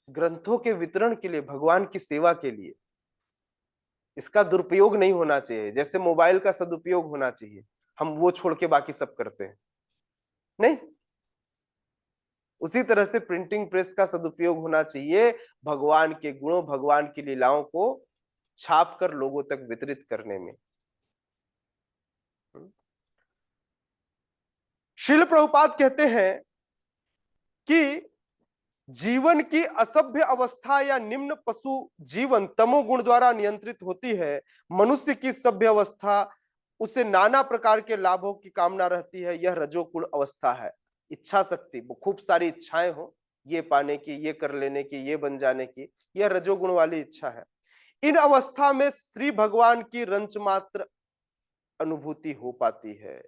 ग्रंथों के वितरण के लिए, भगवान की सेवा के लिए। इसका दुरुपयोग नहीं होना चाहिए। जैसे मोबाइल का सदुपयोग होना चाहिए, हम वो छोड़ के बाकी सब करते हैं, नहीं। उसी तरह से प्रिंटिंग प्रेस का सदुपयोग होना चाहिए भगवान के गुणों, भगवान की लीलाओं को छाप कर लोगों तक वितरित करने में। श्रील प्रभुपाद कहते हैं कि जीवन की असभ्य अवस्था या निम्न पशु जीवन तमोगुण द्वारा नियंत्रित होती है। मनुष्य की सभ्य अवस्था, उसे नाना प्रकार के लाभों की कामना रहती है, यह रजोगुण अवस्था है। इच्छा शक्ति, खूब सारी इच्छाएं हो, ये पाने की, ये कर लेने की, ये बन जाने की, यह रजोगुण वाली इच्छा है। इन अवस्था में श्री भगवान की रंच मात्र अनुभूति हो पाती है।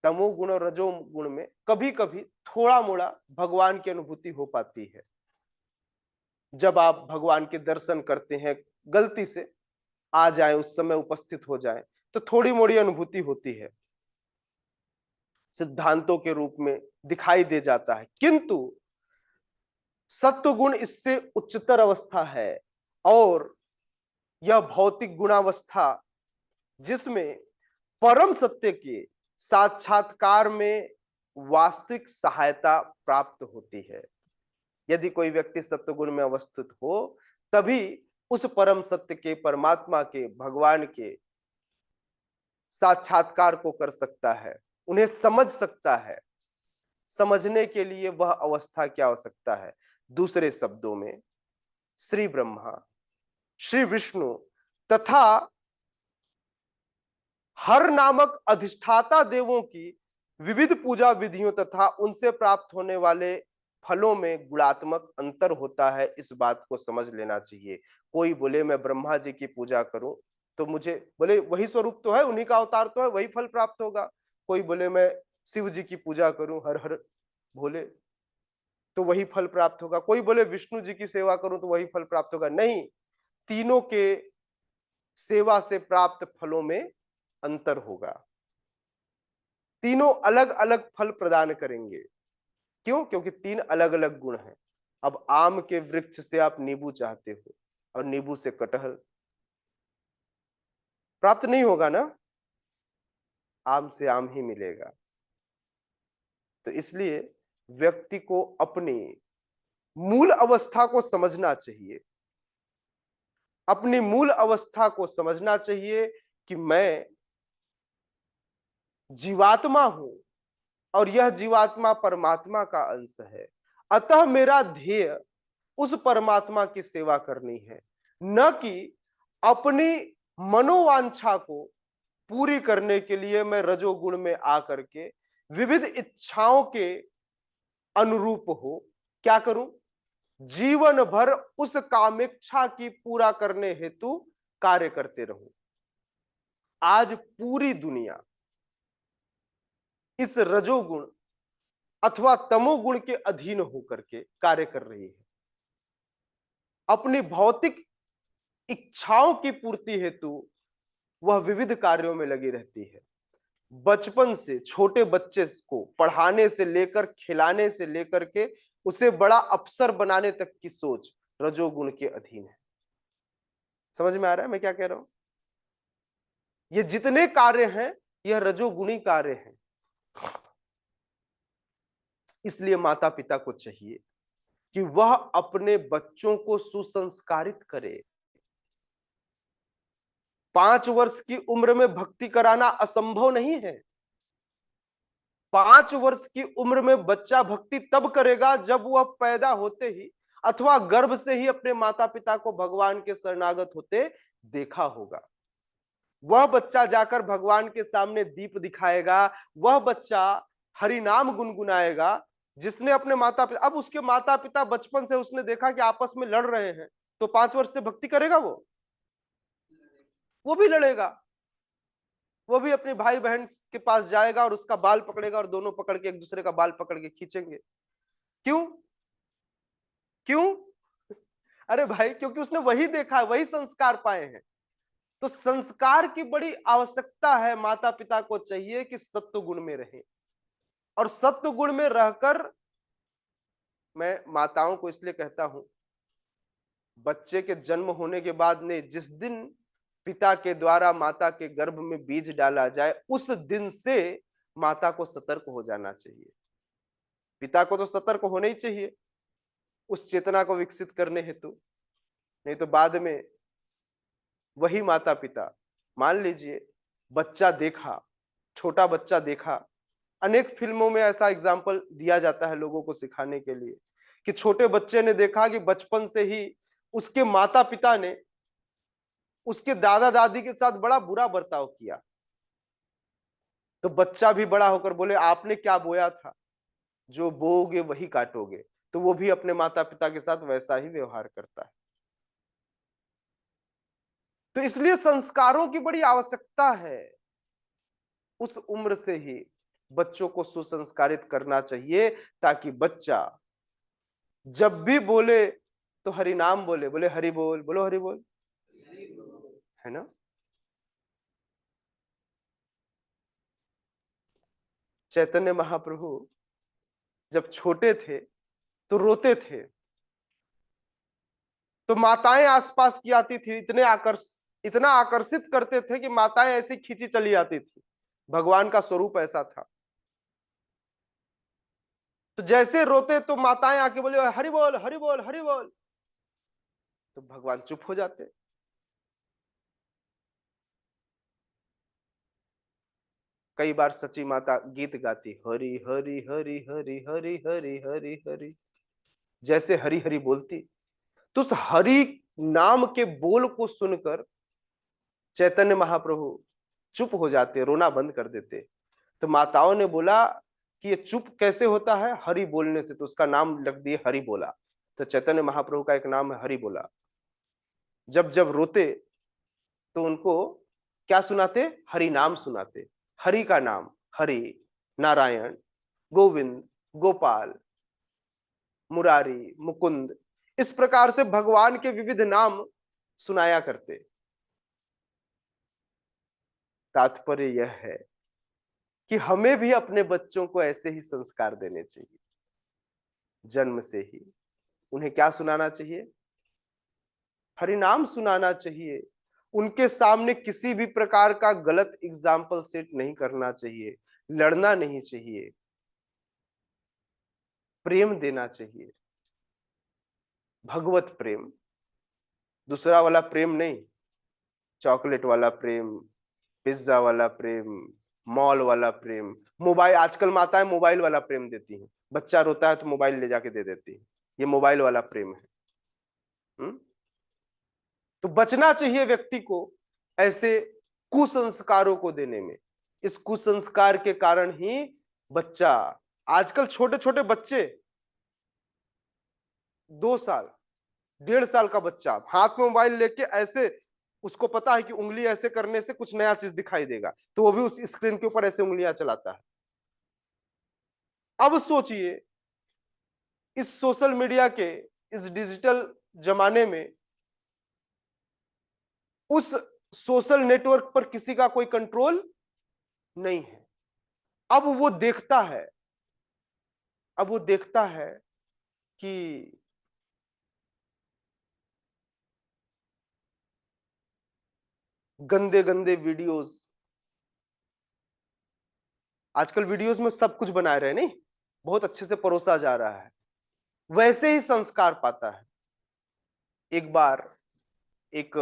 तमोगुण और रजोगुण में कभी कभी थोड़ा मोड़ा भगवान की अनुभूति हो पाती है। जब आप भगवान के दर्शन करते हैं, गलती से आ जाए, उस समय उपस्थित हो जाए, तो थोड़ी मोड़ी अनुभूति होती है, सिद्धांतों के रूप में दिखाई दे जाता है। किंतु सत्वगुण इससे उच्चतर अवस्था है, और यह भौतिक गुणावस्था जिसमें परम सत्य के साक्षात्कार में वास्तविक सहायता प्राप्त होती है। यदि कोई व्यक्ति सत्वगुण में अवस्थित हो, तभी उस परम सत्य के, परमात्मा के, भगवान के साक्षात्कार को कर सकता है, उन्हें समझ सकता है। समझने के लिए वह अवस्था क्या हो सकता है? दूसरे शब्दों में श्री ब्रह्मा, श्री विष्णु तथा हर नामक अधिष्ठाता देवों की विविध पूजा विधियों तथा उनसे प्राप्त होने वाले फलों में गुणात्मक अंतर होता है। इस बात को समझ लेना चाहिए। कोई बोले मैं ब्रह्मा जी की पूजा करूं तो मुझे, बोले वही स्वरूप तो है, उन्हीं का अवतार तो है, वही फल प्राप्त होगा। कोई बोले मैं शिव जी की पूजा करूं, हर हर भोले, तो वही फल प्राप्त होगा। कोई बोले विष्णु जी की सेवा करूं तो वही फल प्राप्त होगा। नहीं, तीनों के सेवा से प्राप्त फलों में अंतर होगा। तीनों अलग अलग फल प्रदान करेंगे। क्यों? क्योंकि तीन अलग अलग गुण हैं। अब आम के वृक्ष से आप नींबू चाहते हो और नींबू से कटहल प्राप्त नहीं होगा ना, आम से आम ही मिलेगा। तो इसलिए व्यक्ति को अपनी मूल अवस्था को समझना चाहिए, अपनी मूल अवस्था को समझना चाहिए कि मैं जीवात्मा हूं और यह जीवात्मा परमात्मा का अंश है। अतः मेरा ध्येय उस परमात्मा की सेवा करनी है, न कि अपनी मनोवांछा को पूरी करने के लिए मैं रजोगुण में आकर के विविध इच्छाओं के अनुरूप हो क्या करूं? जीवन भर उस कामेच्छा की पूरा करने हेतु कार्य करते रहूं। आज पूरी दुनिया इस रजोगुण अथवा तमोगुण के अधीन होकर के कार्य कर रही है। अपनी भौतिक इच्छाओं की पूर्ति हेतु वह विविध कार्यों में लगी रहती है। बचपन से छोटे बच्चे को पढ़ाने से लेकर खिलाने से लेकर के उसे बड़ा अफसर बनाने तक की सोच रजोगुण के अधीन है। समझ में आ रहा है मैं क्या कह रहा हूं? ये जितने कार्य हैं यह रजोगुणी कार्य हैं। इसलिए माता पिता को चाहिए कि वह अपने बच्चों को सुसंस्कारित करे। 5 वर्ष की उम्र में भक्ति कराना असंभव नहीं है। 5 वर्ष की उम्र में बच्चा भक्ति तब करेगा जब वह पैदा होते ही अथवा गर्भ से ही अपने माता पिता को भगवान के शरणागत होते देखा होगा। वह बच्चा जाकर भगवान के सामने दीप दिखाएगा, वह बच्चा हरि नाम गुनगुनाएगा जिसने अपने माता पिता, अब उसके माता पिता बचपन से उसने देखा कि आपस में लड़ रहे हैं, तो 5 वर्ष से भक्ति करेगा वो भी लड़ेगा। वो भी अपने भाई बहन के पास जाएगा और उसका बाल पकड़ेगा और दोनों पकड़ के एक दूसरे का बाल पकड़ के खींचेंगे। क्यों? क्यों? अरे भाई, क्योंकि उसने वही देखा है, वही संस्कार पाए हैं। तो संस्कार की बड़ी आवश्यकता है। माता पिता को चाहिए कि सत्व गुण में रहें, और सत्व गुण में रहकर, मैं माताओं को इसलिए कहता हूं, बच्चे के जन्म होने के बाद ने जिस दिन पिता के द्वारा माता के गर्भ में बीज डाला जाए, उस दिन से माता को सतर्क हो जाना चाहिए। पिता को तो सतर्क होना ही चाहिए उस चेतना को विकसित करने हेतु, नहीं तो बाद में वही माता पिता, मान लीजिए बच्चा देखा, छोटा बच्चा देखा, अनेक फिल्मों में ऐसा एग्जाम्पल दिया जाता है लोगों को सिखाने के लिए कि छोटे बच्चे ने देखा कि बचपन से ही उसके माता पिता ने उसके दादा दादी के साथ बड़ा बुरा बर्ताव किया, तो बच्चा भी बड़ा होकर बोले आपने क्या बोया था, जो बोओगे वही काटोगे। तो वो भी अपने माता पिता के साथ वैसा ही व्यवहार करता है। तो इसलिए संस्कारों की बड़ी आवश्यकता है। उस उम्र से ही बच्चों को सुसंस्कारित करना चाहिए, ताकि बच्चा जब भी बोले तो हरि नाम बोले, बोले हरि बोल, बोलो हरि बोल, है ना। चैतन्य महाप्रभु जब छोटे थे तो रोते थे, तो माताएं आसपास की आती थी, इतना आकर्षित करते थे कि माताएं ऐसी खींची चली आती थी। भगवान का स्वरूप ऐसा था। तो जैसे रोते तो माताएं आके बोले हरि बोल हरि बोल हरि बोल, तो भगवान चुप हो जाते। कई बार सची माता गीत गाती, हरि हरि हरि हरि हरि हरि हरि हरि, जैसे हरि हरि बोलती, तो उस हरि नाम के बोल को सुनकर चैतन्य महाप्रभु चुप हो जाते, रोना बंद कर देते। तो माताओं ने बोला कि ये चुप कैसे होता है, हरि बोलने से, तो उसका नाम रख दिए हरि बोला। तो चैतन्य महाप्रभु का एक नाम है हरि बोला। जब जब रोते तो उनको क्या सुनाते, हरि नाम सुनाते। हरि का नाम, हरि, नारायण, गोविंद, गोपाल, मुरारी, मुकुंद, इस प्रकार से भगवान के विविध नाम सुनाया करते। तात्पर्य यह है कि हमें भी अपने बच्चों को ऐसे ही संस्कार देने चाहिए। जन्म से ही उन्हें क्या सुनाना चाहिए, हरि नाम सुनाना चाहिए। उनके सामने किसी भी प्रकार का गलत एग्जाम्पल सेट नहीं करना चाहिए, लड़ना नहीं चाहिए, प्रेम देना चाहिए, भगवत प्रेम, दूसरा वाला प्रेम नहीं, चॉकलेट वाला प्रेम, पिज्जा वाला प्रेम, मॉल वाला प्रेम, मोबाइल, आजकल माताएं मोबाइल वाला प्रेम देती हैं। बच्चा रोता है तो मोबाइल ले जाके दे देती है, ये मोबाइल वाला प्रेम है। तो बचना चाहिए व्यक्ति को ऐसे कुसंस्कारों को देने में। इस कुसंस्कार के कारण ही बच्चा, आजकल छोटे छोटे बच्चे, 2 साल 1.5 साल का बच्चा हाथ में मोबाइल लेके ऐसे, उसको पता है कि उंगली ऐसे करने से कुछ नया चीज दिखाई देगा, तो वो भी उस स्क्रीन के ऊपर ऐसे उंगलियां चलाता है। अब सोचिए इस सोशल मीडिया के, इस डिजिटल जमाने में, उस सोशल नेटवर्क पर किसी का कोई कंट्रोल नहीं है। अब वो देखता है, अब वो देखता है कि गंदे गंदे वीडियोस, आजकल वीडियोस में सब कुछ बना रहे हैं, नहीं, बहुत अच्छे से परोसा जा रहा है, वैसे ही संस्कार पाता है। एक बार एक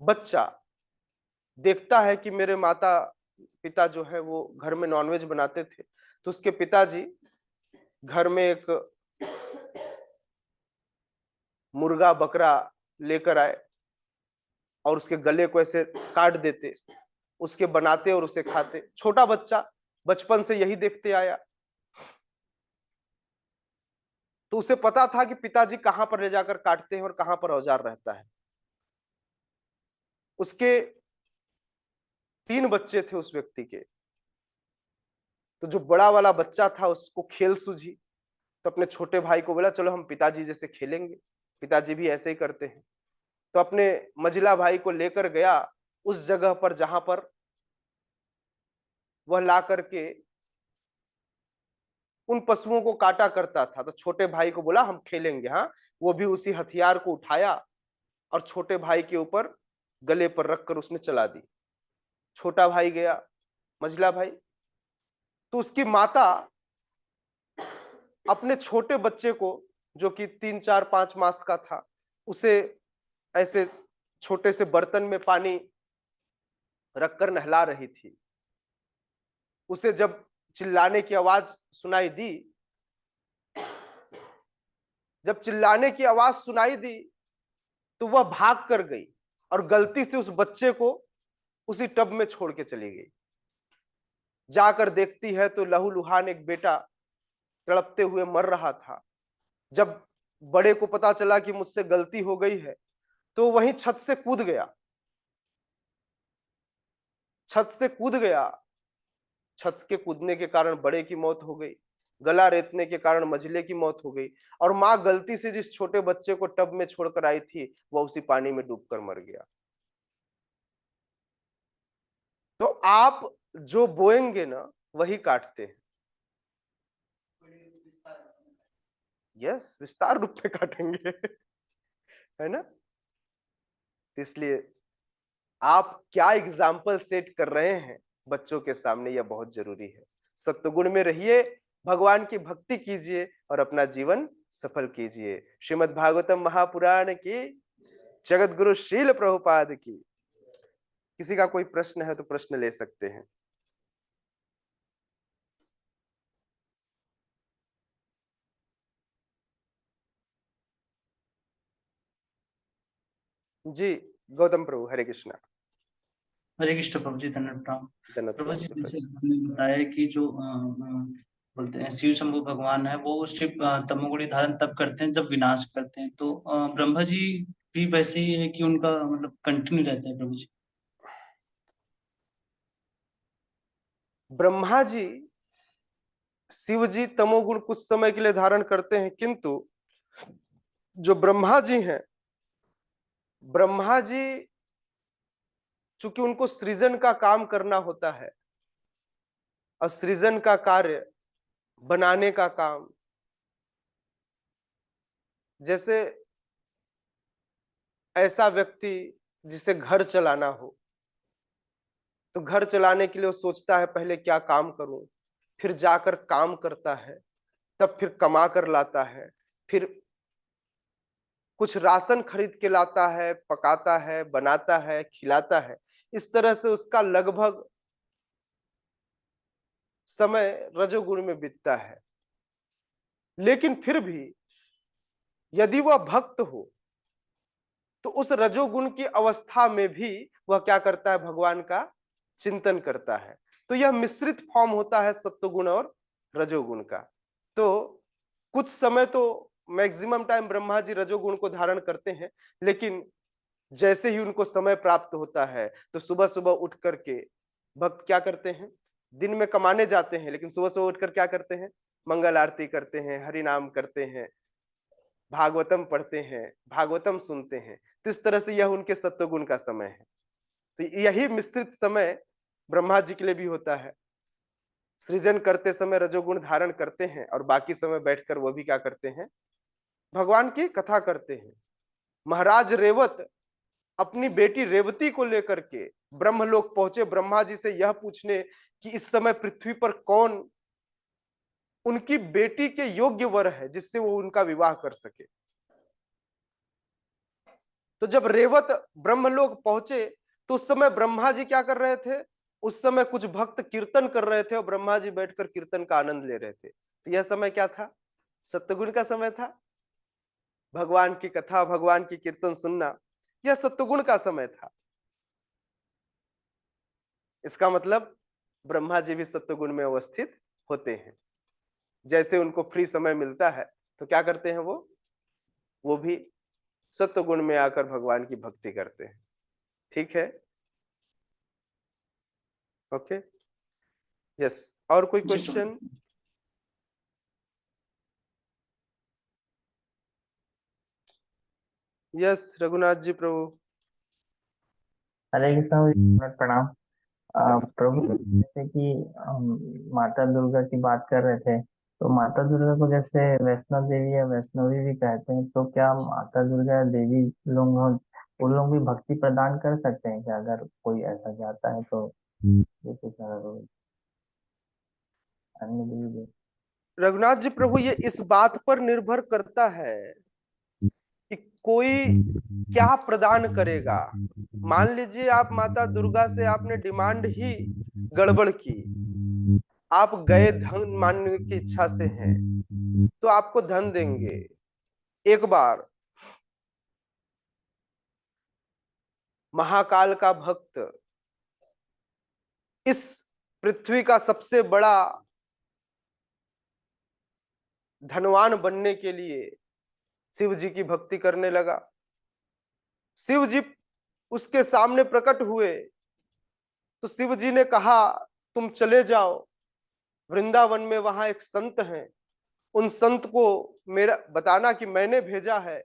बच्चा देखता है कि मेरे माता पिता जो है वो घर में नॉनवेज बनाते थे, तो उसके पिताजी घर में एक मुर्गा बकरा लेकर आए और उसके गले को ऐसे काट देते, उसके बनाते और उसे खाते। छोटा बच्चा बचपन से यही देखते आया, तो उसे पता था कि पिताजी कहां पर ले जाकर काटते हैं और कहां पर औजार रहता है। उसके 3 बच्चे थे उस व्यक्ति के, तो जो बड़ा वाला बच्चा था उसको खेल सूझी, तो अपने छोटे भाई को बोला चलो हम पिताजी जैसे खेलेंगे, पिताजी भी ऐसे ही करते हैं। तो अपने मझिला भाई को लेकर गया उस जगह पर जहां पर वह ला करके उन पशुओं को काटा करता था। तो छोटे भाई को बोला हम खेलेंगे, हाँ। वो भी उसी हथियार को उठाया और छोटे भाई के ऊपर गले पर रखकर उसने चला दी। छोटा भाई गया, मझिला भाई, तो उसकी माता अपने छोटे बच्चे को जो कि 3 4 5 मास का था, उसे ऐसे छोटे से बर्तन में पानी रखकर नहला रही थी। उसे जब चिल्लाने की आवाज सुनाई दी, जब चिल्लाने की आवाज सुनाई दी तो वह भाग कर गई और गलती से उस बच्चे को उसी टब में छोड़ के चली गई। जाकर देखती है तो लहूलुहान एक बेटा तड़पते हुए मर रहा था। जब बड़े को पता चला कि मुझसे गलती हो गई है, तो वहीं छत से कूद गया, छत से कूद गया। छत के कूदने के कारण बड़े की मौत हो गई, गला रेतने के कारण मझिले की मौत हो गई, और मां गलती से जिस छोटे बच्चे को टब में छोड़कर आई थी वह उसी पानी में डूबकर मर गया। तो आप जो बोएंगे ना वही काटते हैं। यस, विस्तार रूप में काटेंगे। है ना? इसलिए आप क्या एग्जाम्पल सेट कर रहे हैं बच्चों के सामने, यह बहुत जरूरी है। सत्वगुण में रहिए, भगवान की भक्ति कीजिए और अपना जीवन सफल कीजिए। श्रीमद् भागवतम महापुराण की, जगत गुरु श्रील प्रभुपाद की। किसी का कोई प्रश्न है तो प्रश्न ले सकते हैं। जी, गौतम प्रभु, हरे कृष्णा। हरे कृष्ण प्रभु जी, धन्यवाद प्रणाम। धन्यवाद प्रभु जी, प्रभु। जैसे आपने बताया कि जो बोलते हैं शिव शंभु भगवान है, वो सिर्फ तमोगुणी धारण तब करते हैं जब विनाश करते हैं, तो ब्रह्मा जी भी वैसे ही है कि उनका मतलब कंटिन्यू रहता है प्रभु जी? ब्रह्मा जी, शिव जी तमोगुण कुछ समय के लिए धारण करते हैं, किंतु जो ब्रह्मा जी हैं, ब्रह्मा जी चूंकि उनको सृजन का काम करना होता है और सृजन का कार्य, बनाने का काम, जैसे ऐसा व्यक्ति जिसे घर चलाना हो, तो घर चलाने के लिए वो सोचता है पहले क्या काम करूं, फिर जाकर काम करता है, तब फिर कमा कर लाता है, फिर कुछ राशन खरीद के लाता है, पकाता है, बनाता है, खिलाता है। इस तरह से उसका लगभग समय रजोगुण में बीतता है। लेकिन फिर भी यदि वह भक्त हो तो उस रजोगुण की अवस्था में भी वह क्या करता है, भगवान का चिंतन करता है। तो यह मिश्रित फॉर्म होता है सत्वगुण और रजोगुण का। तो कुछ समय तो मैक्सिमम टाइम ब्रह्मा जी रजोगुण को धारण करते हैं, लेकिन जैसे ही उनको समय प्राप्त होता है तो सुबह सुबह उठ करके भक्त क्या करते हैं, दिन में कमाने जाते हैं लेकिन सुबह सुबह उठकर क्या करते हैं, मंगल आरती करते हैं, हरि नाम करते हैं, भागवतम पढ़ते हैं, भागवतम सुनते हैं। तो इस तरह से यह उनके सत्वगुण का समय है। तो यही मिश्रित समय ब्रह्मा जी के लिए भी होता है। सृजन करते समय रजोगुण धारण करते हैं और बाकी समय बैठकर वो भी क्या करते हैं, भगवान की कथा करते हैं। महाराज रेवत अपनी बेटी रेवती को लेकर के ब्रह्मलोक पहुंचे ब्रह्मा जी से यह पूछने कि इस समय पृथ्वी पर कौन उनकी बेटी के योग्य वर है जिससे वो उनका विवाह कर सके। तो जब रेवत ब्रह्मलोक पहुंचे तो उस समय ब्रह्मा जी क्या कर रहे थे, उस समय कुछ भक्त कीर्तन कर रहे थे और ब्रह्मा जी बैठकर कीर्तन का आनंद ले रहे थे। तो यह समय क्या था, सत्वगुण का समय था। भगवान की कथा, भगवान की कीर्तन सुनना, यह सत्वगुण का समय था। इसका मतलब ब्रह्मा जी भी सत्वगुण में अवस्थित होते हैं। जैसे उनको फ्री समय मिलता है तो क्या करते हैं, वो भी सत्वगुण में आकर भगवान की भक्ति करते हैं। ठीक है, ओके, यस। और कोई जी क्वेश्चन? यस रघुनाथ जी प्रभु। हरे कृष्ण, प्रणाम। प्रभु, जैसे कि हम माता दुर्गा की बात कर रहे थे, तो माता दुर्गा को जैसे वैष्णव देवी या वैष्णवी भी कहते हैं, तो क्या माता दुर्गा या देवी लोग वो लोग भी भक्ति प्रदान कर सकते हैं क्या, अगर कोई ऐसा चाहता है तो? जैसे अन्य देवी रघुनाथ जी प्रभु, ये इस बात पर निर्भर करता है कि कोई क्या प्रदान करेगा। मान लीजिए आप माता दुर्गा से आपने डिमांड ही गड़बड़ की, आप गए धन मांगने की इच्छा से हैं तो आपको धन देंगे। एक बार महाकाल का भक्त इस पृथ्वी का सबसे बड़ा धनवान बनने के लिए शिव जी की भक्ति करने लगा। शिव जी उसके सामने प्रकट हुए तो शिव जी ने कहा तुम चले जाओ वृंदावन में, वहां एक संत हैं, उन संत को मेरा बताना कि मैंने भेजा है,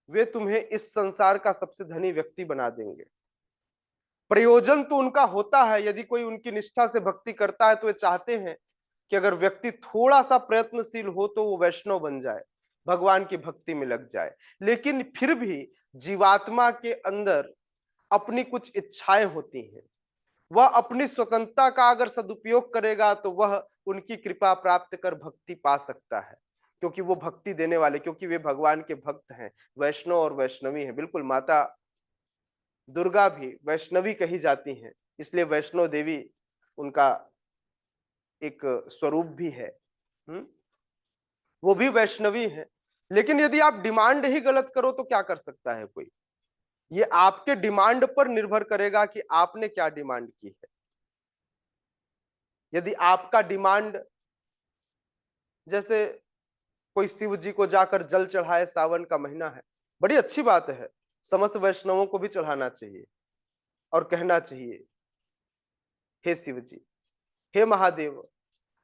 वे तुम्हें इस संसार का सबसे धनी व्यक्ति बना देंगे। प्रयोजन तो उनका होता है, यदि कोई उनकी निष्ठा से भक्ति करता है तो वे चाहते हैं कि अगर व्यक्ति थोड़ा सा प्रयत्नशील हो तो वो वैष्णव बन जाए, भगवान की भक्ति में लग जाए। लेकिन फिर भी जीवात्मा के अंदर अपनी कुछ इच्छाएं होती हैं, वह अपनी स्वतंत्रता का अगर सदुपयोग करेगा तो वह उनकी कृपा प्राप्त कर भक्ति पा सकता है, क्योंकि वो भक्ति देने वाले, क्योंकि वे भगवान के भक्त हैं, वैष्णव और वैष्णवी हैं। बिल्कुल माता दुर्गा भी वैष्णवी कही जाती हैं, इसलिए वैष्णव देवी उनका एक स्वरूप भी है। वो भी वैष्णवी है। लेकिन यदि आप डिमांड ही गलत करो तो क्या कर सकता है कोई, ये आपके डिमांड पर निर्भर करेगा कि आपने क्या डिमांड की है। यदि आपका डिमांड, जैसे कोई शिव जी को जाकर जल चढ़ाए, सावन का महीना है, बड़ी अच्छी बात है, समस्त वैष्णवों को भी चढ़ाना चाहिए और कहना चाहिए हे शिव जी, हे महादेव,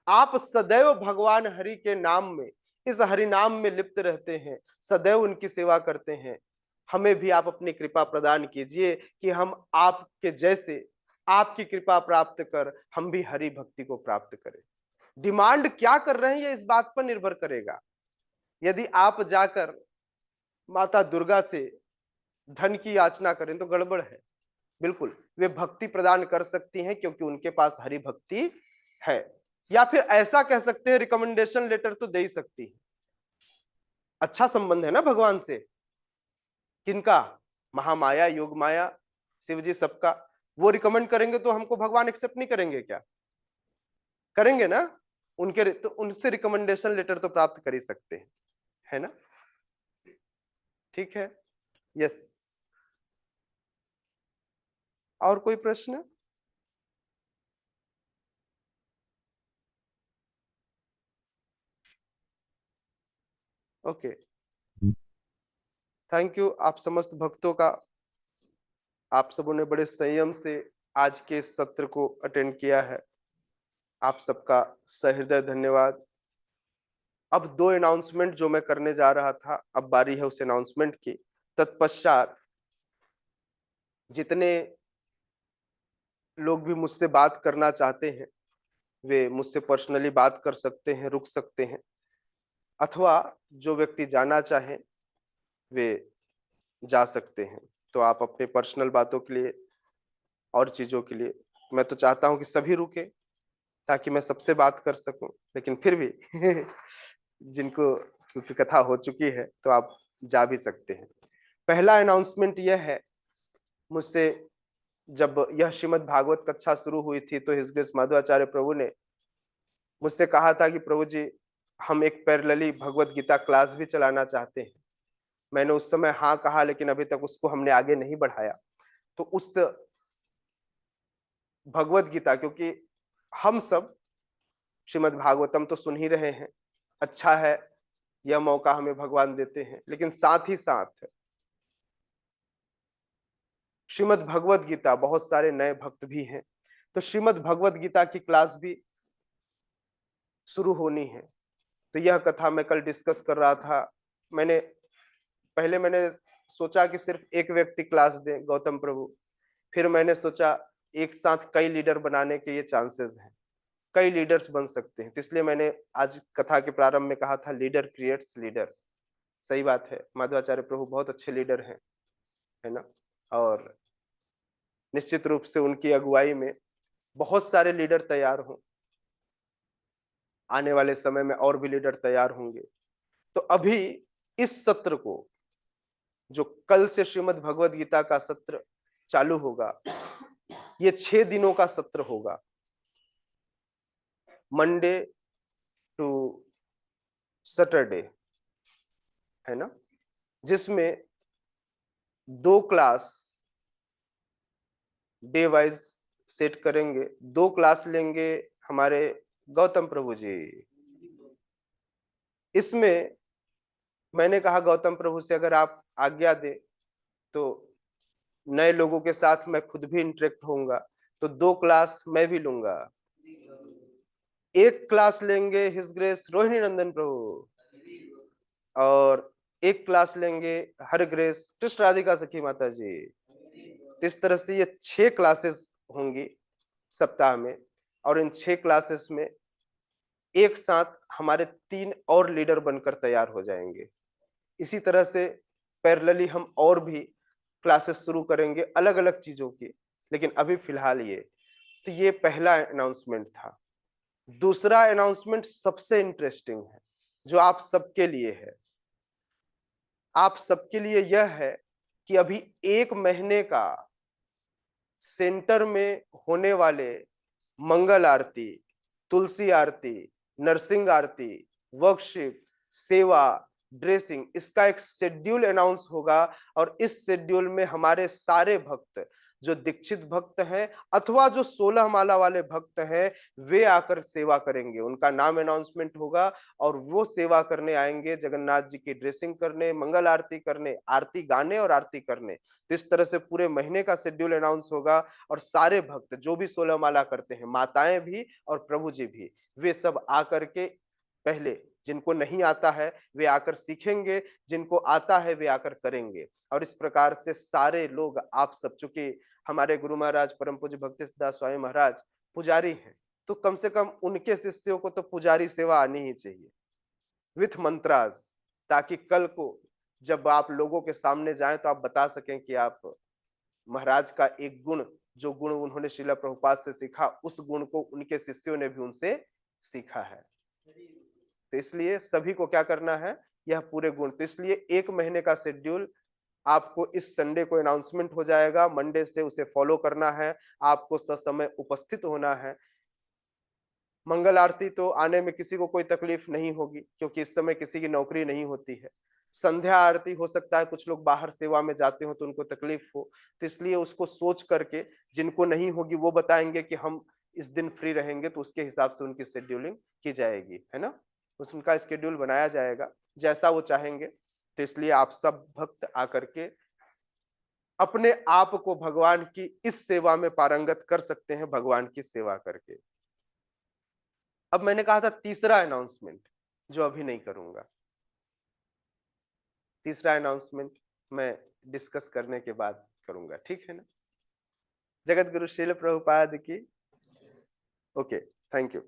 आप सदैव भगवान हरि के नाम में, इस हरि नाम में लिप्त रहते हैं, सदैव उनकी सेवा करते हैं, हमें भी आप अपनी कृपा प्रदान कीजिए कि हम आपके जैसे आपकी कृपा प्राप्त कर हम भी हरि भक्ति को प्राप्त करें। डिमांड क्या कर रहे हैं ये इस बात पर निर्भर करेगा। यदि आप जाकर माता दुर्गा से धन की याचना करें तो गड़बड़ है। बिल्कुल वे भक्ति प्रदान कर सकती हैं क्योंकि उनके पास हरि भक्ति है, या फिर ऐसा कह सकते हैं रिकमेंडेशन लेटर तो दे ही सकती है। अच्छा संबंध है ना भगवान से, किनका, महामाया, योग माया, शिव जी सबका, वो रिकमेंड करेंगे तो हमको भगवान एक्सेप्ट नहीं करेंगे क्या, करेंगे ना। उनके तो उनसे रिकमेंडेशन लेटर तो प्राप्त कर ही सकते हैं, है ना। ठीक है, यस। और कोई प्रश्न? ओके, थैंक यू आप समस्त भक्तों का। आप सबों ने बड़े संयम से आज के सत्र को अटेंड किया है, आप सबका सहृदय धन्यवाद। अब 2 अनाउंसमेंट जो मैं करने जा रहा था, अब बारी है उस अनाउंसमेंट की। तत्पश्चात जितने लोग भी मुझसे बात करना चाहते हैं, वे मुझसे पर्सनली बात कर सकते हैं, रुक सकते हैं, अथवा जो व्यक्ति जाना चाहे वे जा सकते हैं। तो आप अपने पर्सनल बातों के लिए और चीजों के लिए, मैं तो चाहता हूं कि सभी रुके ताकि मैं सबसे बात कर सकूं, लेकिन फिर भी जिनको क्योंकि कथा हो चुकी है तो आप जा भी सकते हैं। पहला अनाउंसमेंट यह है, मुझसे जब यह श्रीमद् भागवत कक्षा शुरू हुई थी तो हिज ग्रेस माधवाचार्य प्रभु ने मुझसे कहा था कि प्रभु जी हम एक पैरेलली भगवत गीता क्लास भी चलाना चाहते हैं। मैंने उस समय हाँ कहा, लेकिन अभी तक उसको हमने आगे नहीं बढ़ाया। तो उस भगवत गीता, क्योंकि हम सब श्रीमद् भागवतम तो सुन ही रहे हैं, अच्छा है यह मौका हमें भगवान देते हैं, लेकिन साथ ही साथ श्रीमद् भगवत गीता, बहुत सारे नए भक्त भी हैं, तो श्रीमद् भगवत गीता की क्लास भी शुरू होनी है। तो यह कथा मैं कल डिस्कस कर रहा था। मैंने सोचा कि सिर्फ एक व्यक्ति क्लास दे, गौतम प्रभु। फिर मैंने सोचा एक साथ कई लीडर बनाने के ये चांसेस हैं, कई लीडर्स बन सकते हैं, तो इसलिए मैंने आज कथा के प्रारंभ में कहा था लीडर क्रिएट्स लीडर। सही बात है, माधवाचार्य प्रभु बहुत अच्छे लीडर हैं, है ना। और निश्चित रूप से उनकी अगुवाई में बहुत सारे लीडर तैयार हों, आने वाले समय में और भी लीडर तैयार होंगे। तो अभी इस सत्र को, जो कल से श्रीमद् भगवद गीता का सत्र चालू होगा, ये 6 दिनों का सत्र होगा, मंडे टू सैटरडे, है ना, जिसमें 2 क्लास डे वाइज सेट करेंगे। 2 क्लास लेंगे हमारे गौतम प्रभु जी। इसमें मैंने कहा गौतम प्रभु से अगर आप आज्ञा दे तो नए लोगों के साथ मैं खुद भी इंटरेक्ट होऊंगा, तो 2 क्लास मैं भी लूंगा। 1 क्लास लेंगे हिज ग्रेस रोहिणी नंदन प्रभु, और 1 क्लास लेंगे हर ग्रेस कृष्ण राधिका सखी माता जी। इस तरह से ये 6 क्लासेस होंगी सप्ताह में, और इन 6 क्लासेस में एक साथ हमारे 3 और लीडर बनकर तैयार हो जाएंगे। इसी तरह से पैरेलली हम और भी क्लासेस शुरू करेंगे अलग अलग चीजों की, लेकिन अभी फिलहाल ये पहला अनाउंसमेंट था। दूसरा अनाउंसमेंट सबसे इंटरेस्टिंग है, जो आप सबके लिए है। आप सबके लिए यह है कि अभी 1 महीने का सेंटर में होने वाले मंगल आरती, तुलसी आरती, नरसिंह आरती, वर्कशिप, सेवा, ड्रेसिंग, इसका एक शेड्यूल अनाउंस होगा। और इस शेड्यूल में हमारे सारे भक्त, जो दीक्षित भक्त हैं अथवा जो 16 माला वाले भक्त हैं, वे आकर सेवा करेंगे। उनका नाम अनाउंसमेंट होगा और वो सेवा करने आएंगे, जगन्नाथ जी की ड्रेसिंग करने, मंगल आरती करने, आरती गाने और आरती करने। तो इस तरह से पूरे महीने का शेड्यूल अनाउंस होगा, और सारे भक्त जो भी 16 माला करते हैं, माताएं भी और प्रभु जी भी, वे सब आकर के, पहले जिनको नहीं आता है वे आकर सीखेंगे, जिनको आता है वे आकर करेंगे। और इस प्रकार से सारे लोग, आप सब, चूंकि हमारे गुरु महाराज परम पूज्य भक्तिदास स्वामी महाराज पुजारी हैं, तो कम से कम उनके शिष्यों को तो पुजारी सेवा आनी ही चाहिए विथ मंत्रास, ताकि कल को जब आप लोगों के सामने जाएं तो आप बता सकें कि आप महाराज का एक गुण, जो गुण उन्होंने श्रीला प्रभुपाद से सीखा, उस गुण को उनके शिष्यों ने भी उनसे सीखा है। तो इसलिए सभी को क्या करना है, यह पूरे गुण। तो इसलिए 1 महीने का शेड्यूल आपको इस संडे को अनाउंसमेंट हो जाएगा, मंडे से उसे फॉलो करना है, आपको ससमय उपस्थित होना है। मंगल आरती तो आने में किसी को कोई तकलीफ नहीं होगी, क्योंकि इस समय किसी की नौकरी नहीं होती है। संध्या आरती हो सकता है कुछ लोग बाहर सेवा में जाते हो तो उनको तकलीफ हो, तो इसलिए उसको सोच करके, जिनको नहीं होगी वो बताएंगे कि हम इस दिन फ्री रहेंगे, तो उसके हिसाब से उनकी शेड्यूलिंग की जाएगी, है ना। उनका शेड्यूल बनाया जाएगा जैसा वो चाहेंगे। तो इसलिए आप सब भक्त आकर के अपने आप को भगवान की इस सेवा में पारंगत कर सकते हैं, भगवान की सेवा करके। अब मैंने कहा था तीसरा अनाउंसमेंट जो अभी नहीं करूंगा, तीसरा अनाउंसमेंट मैं डिस्कस करने के बाद करूंगा, ठीक है ना। जगत गुरु श्रील प्रभुपाद की। Okay, thank you.